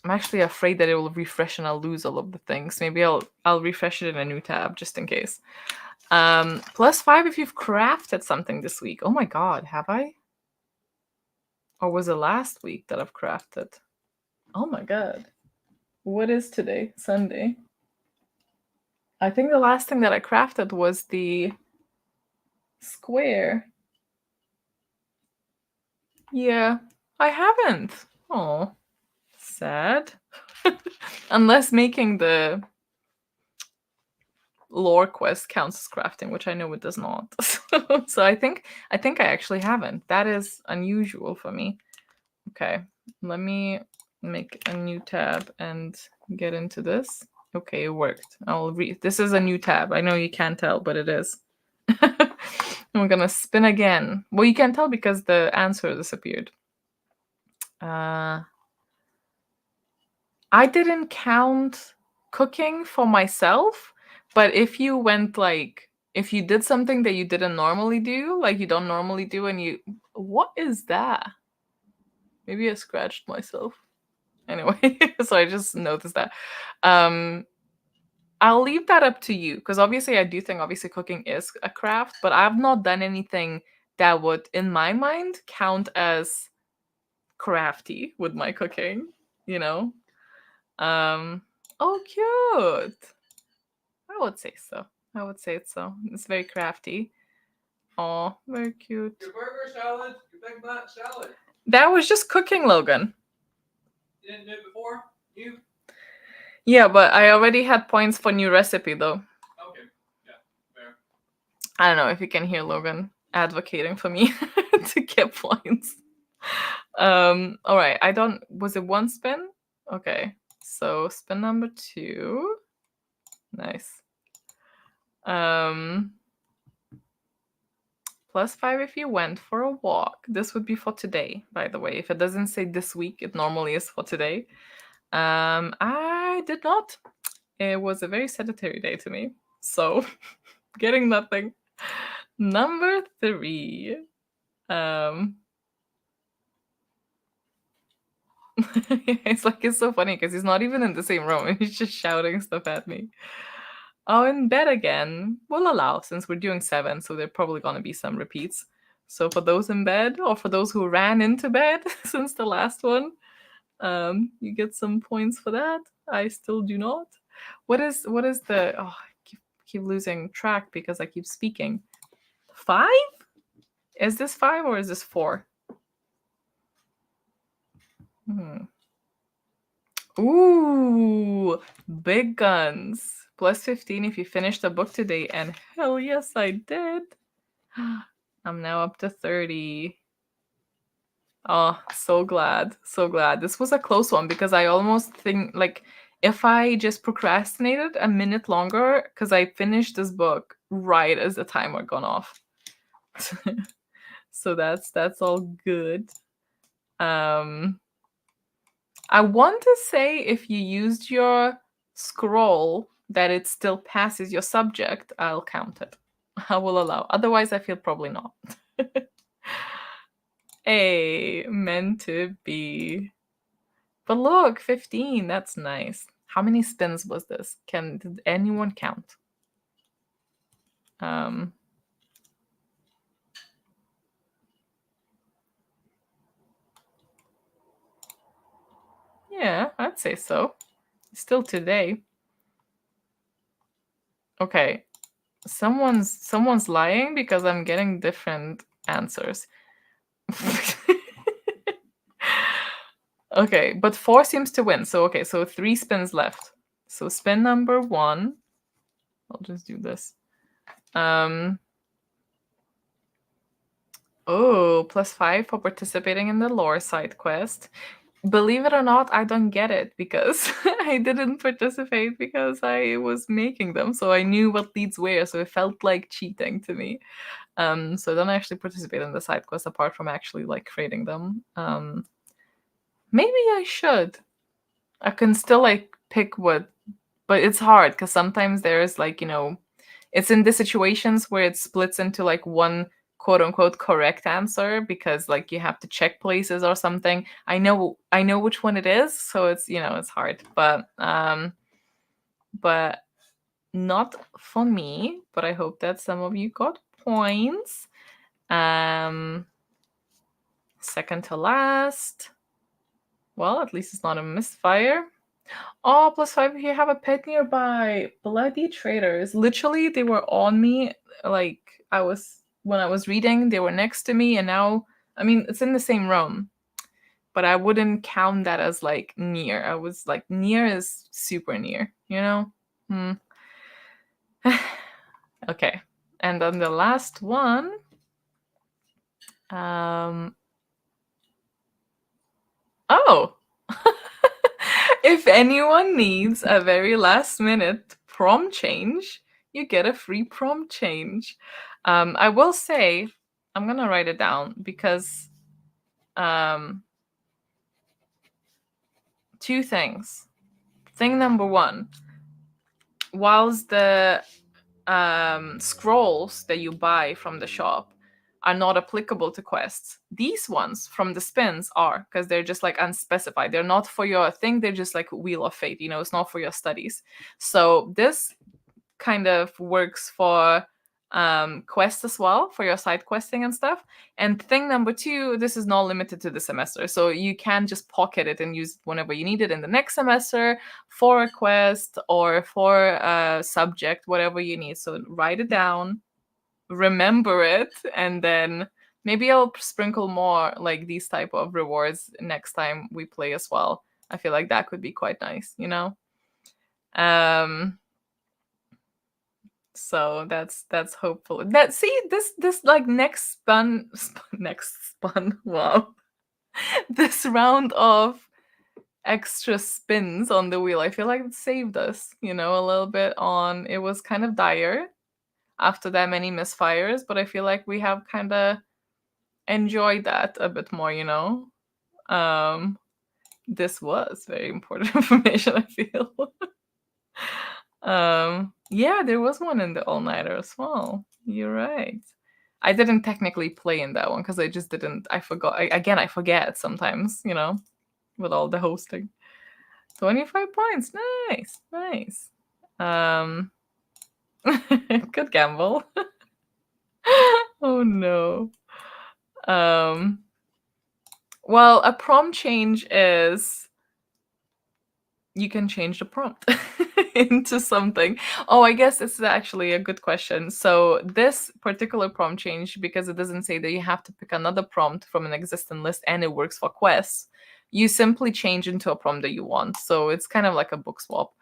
I'm actually afraid that it will refresh and I'll lose all of the things. Maybe I'll refresh it in a new tab just in case. +5 if you've crafted something this week. Oh my god, have I? Or was it last week that I've crafted? Oh my god. What is today? Sunday. I think the last thing that I crafted was the square. Yeah, I haven't. Oh, sad. Unless making the lore quest counts as crafting, which I know it does not. So I think I actually haven't. That is unusual for me. Okay, let me make a new tab and get into this. Okay, it worked. I'll read. This is a new tab. I know you can't tell, but it is. And we're gonna spin again. Well, you can't tell because the answer disappeared. I didn't count cooking for myself, but if you went like, if you did something that you didn't normally do, like you don't normally do, and you, what is that? Maybe I scratched myself. Anyway, so I just noticed that. I'll leave that up to you because obviously I do think obviously cooking is a craft, but I've not done anything that would, in my mind, count as crafty with my cooking, you know? Oh, cute. I would say so. I would say it so. It's very crafty. Oh, very cute. Your burger salad, your Big Mac salad. That was just cooking, Logan. You didn't do it before? You? Yeah, but I already had points for new recipe, though. Okay. Yeah, fair. I don't know if you can hear Logan advocating for me to get points. All right. Was it 1 spin? Okay. So spin number 2. Nice. +5 if you went for a walk. This would be for today, by the way. If it doesn't say this week, it normally is for today. I did not. It was a very sedentary day to me. So Getting nothing. Number 3. It's so funny because he's not even in the same room. He's just shouting stuff at me. Oh, in bed again. We'll allow since we're doing 7, so there are probably gonna be some repeats. So for those in bed, or for those who ran into bed since the last one, you get some points for that. I still do not. What is the? Oh, I keep losing track because I keep speaking. 5? Is this 5 or is this 4? Ooh, big guns. Plus 15 if you finish the book today, and hell yes, I did. I'm now up to 30. Oh, so glad. So glad. This was a close one because I almost think like if I just procrastinated a minute longer, because I finished this book right as the timer gone off. So that's all good. I want to say if you used your scroll that it still passes your subject, I'll count it. I will allow. Otherwise, I feel probably not. Hey, meant to be. But look, 15. That's nice. How many spins was this? Did anyone count? Yeah, I'd say so. Still today. Okay. Someone's lying because I'm getting different answers. Okay, but 4 seems to win. So okay, so 3 spins left. So spin number 1. I'll just do this. Oh, plus 5 for participating in the lore side quest. Believe it or not, I don't get it because I didn't participate because I was making them. So I knew what leads where, so it felt like cheating to me. So I don't actually participate in the side quest apart from actually like creating them. Maybe I should. I can still like pick what, but it's hard because sometimes there's like, it's in the situations where it splits into like one quote unquote correct answer because like you have to check places or something. I know which one it is, so it's it's hard. But not for me, but I hope that some of you got points. Second to last. Well, at least it's not a misfire. Oh, plus 5 if you have a pet nearby. Bloody traitors. Literally, they were on me. Like, when I was reading, they were next to me, and now, I mean, it's in the same room, but I wouldn't count that as, like, near. I was, like, near is super near, you know? Okay. And then the last one. Oh! If anyone needs a very last minute prom change, you get a free prom change. I will say, I'm gonna write it down because 2 things. Thing number 1, whilst the scrolls that you buy from the shop are not applicable to quests, these ones from the spins are, because they're just like unspecified. They're not for your thing, they're just like Wheel of Fate, it's not for your studies. So this kind of works for quests as well, for your side questing and stuff. And thing number 2, this is not limited to the semester, so you can just pocket it and use it whenever you need it in the next semester for a quest or for a subject, whatever you need. So write it down, remember it, and then maybe I'll sprinkle more like these type of rewards next time we play as well. I feel like that could be quite nice, So that's hopeful. This like next spun wow. This round of extra spins on the wheel, I feel like it saved us, a little bit on. It was kind of dire after that many misfires, but I feel like we have kind of enjoyed that a bit more, This was very important information, I feel. Yeah, there was one in the all-nighter as well. You're right. I didn't technically play in that one because I just didn't. I forgot. I forget sometimes, with all the hosting. 25 points. Nice, nice. Good gamble. Oh no. Well, a prompt change is you can change the prompt into something. Oh, I guess this is actually a good question. So this particular prompt change, because it doesn't say that you have to pick another prompt from an existing list and it works for quests, you simply change into a prompt that you want. So it's kind of like a book swap.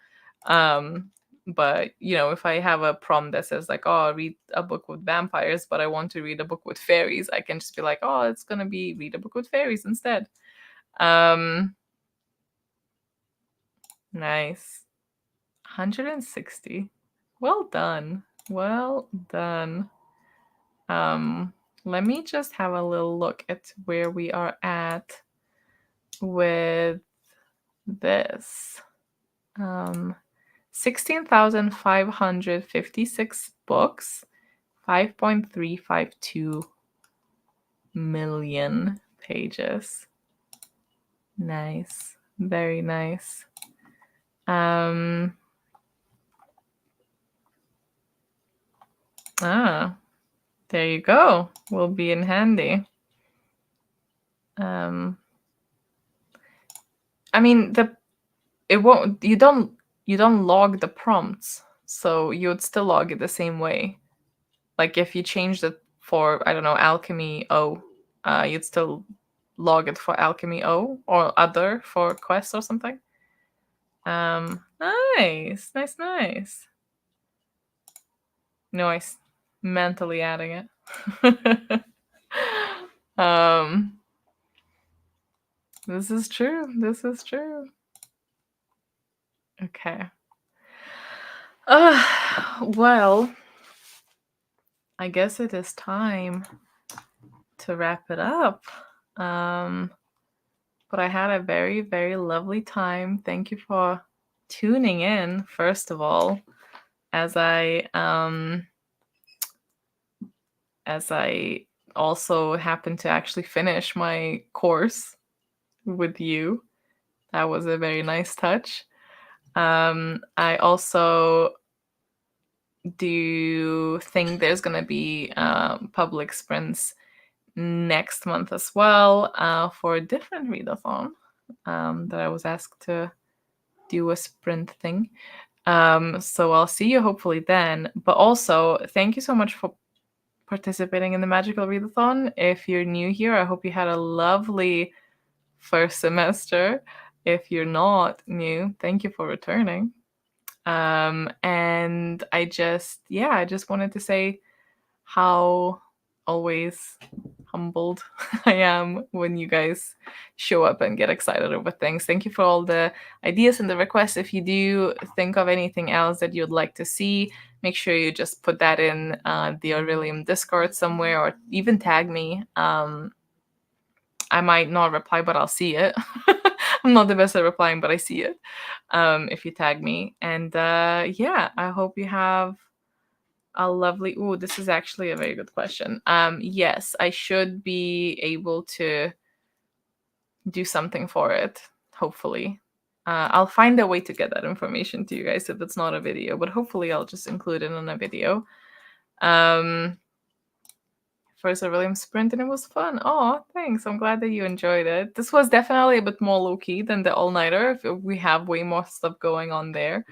But if I have a prompt that says like, oh, read a book with vampires, but I want to read a book with fairies, I can just be like, oh, it's gonna be read a book with fairies instead. Nice. 160. Well done. Well done. Let me just have a little look at where we are at with this. 16,556 books, 5.352 million pages. Nice. Very nice. There you go. Will be in handy. I mean, you don't log the prompts, so you would still log it the same way. Like if you changed it for, I don't know, Alchemy O, you'd still log it for Alchemy O or other for quests or something. Nice. Nice. Mentally adding it. This is true. Okay. Well, I guess it is time to wrap it up. But I had a very, very lovely time. Thank you for tuning in, first of all, as I also happened to actually finish my course with you. That was a very nice touch. I also do think there's going to be public sprints next month as well for a different readathon that I was asked to do a sprint thing. So I'll see you hopefully then. But also, thank you so much for participating in the Magical Readathon. If you're new here, I hope you had a lovely first semester. If you're not new, thank you for returning. And I just wanted to say how always humbled I am when you guys show up and get excited over things. Thank you for all the ideas and the requests. If you do think of anything else that you'd like to see, make sure you just put that in the Aurelium Discord somewhere, or even tag me. I might not reply, but I'll see it. I'm not the best at replying, but I see it if you tag me. And I hope you have a lovely... Ooh, this is actually a very good question. Yes, I should be able to do something for it, hopefully. I'll find a way to get that information to you guys if it's not a video, but hopefully I'll just include it in a video. First Aurelium sprint and it was fun. Oh, thanks. I'm glad that you enjoyed it. This was definitely a bit more low-key than the all-nighter. We have way more stuff going on there.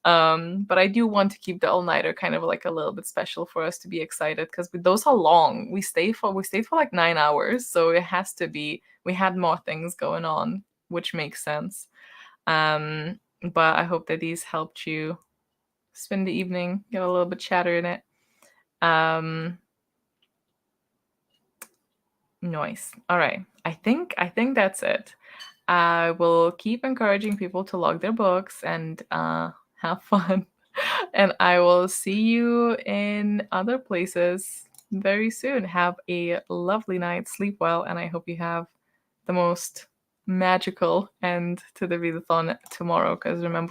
But I do want to keep the all-nighter kind of like a little bit special for us to be excited, because those are long. We stayed for like 9 hours, so it has to be. We had more things going on, which makes sense. But I hope that these helped you spend the evening, get a little bit chatter in it. Nice. All right. I think that's it. I will keep encouraging people to log their books and have fun. And I will see you in other places very soon. Have a lovely night. Sleep well. And I hope you have the most magical end to the readathon tomorrow. Because remember,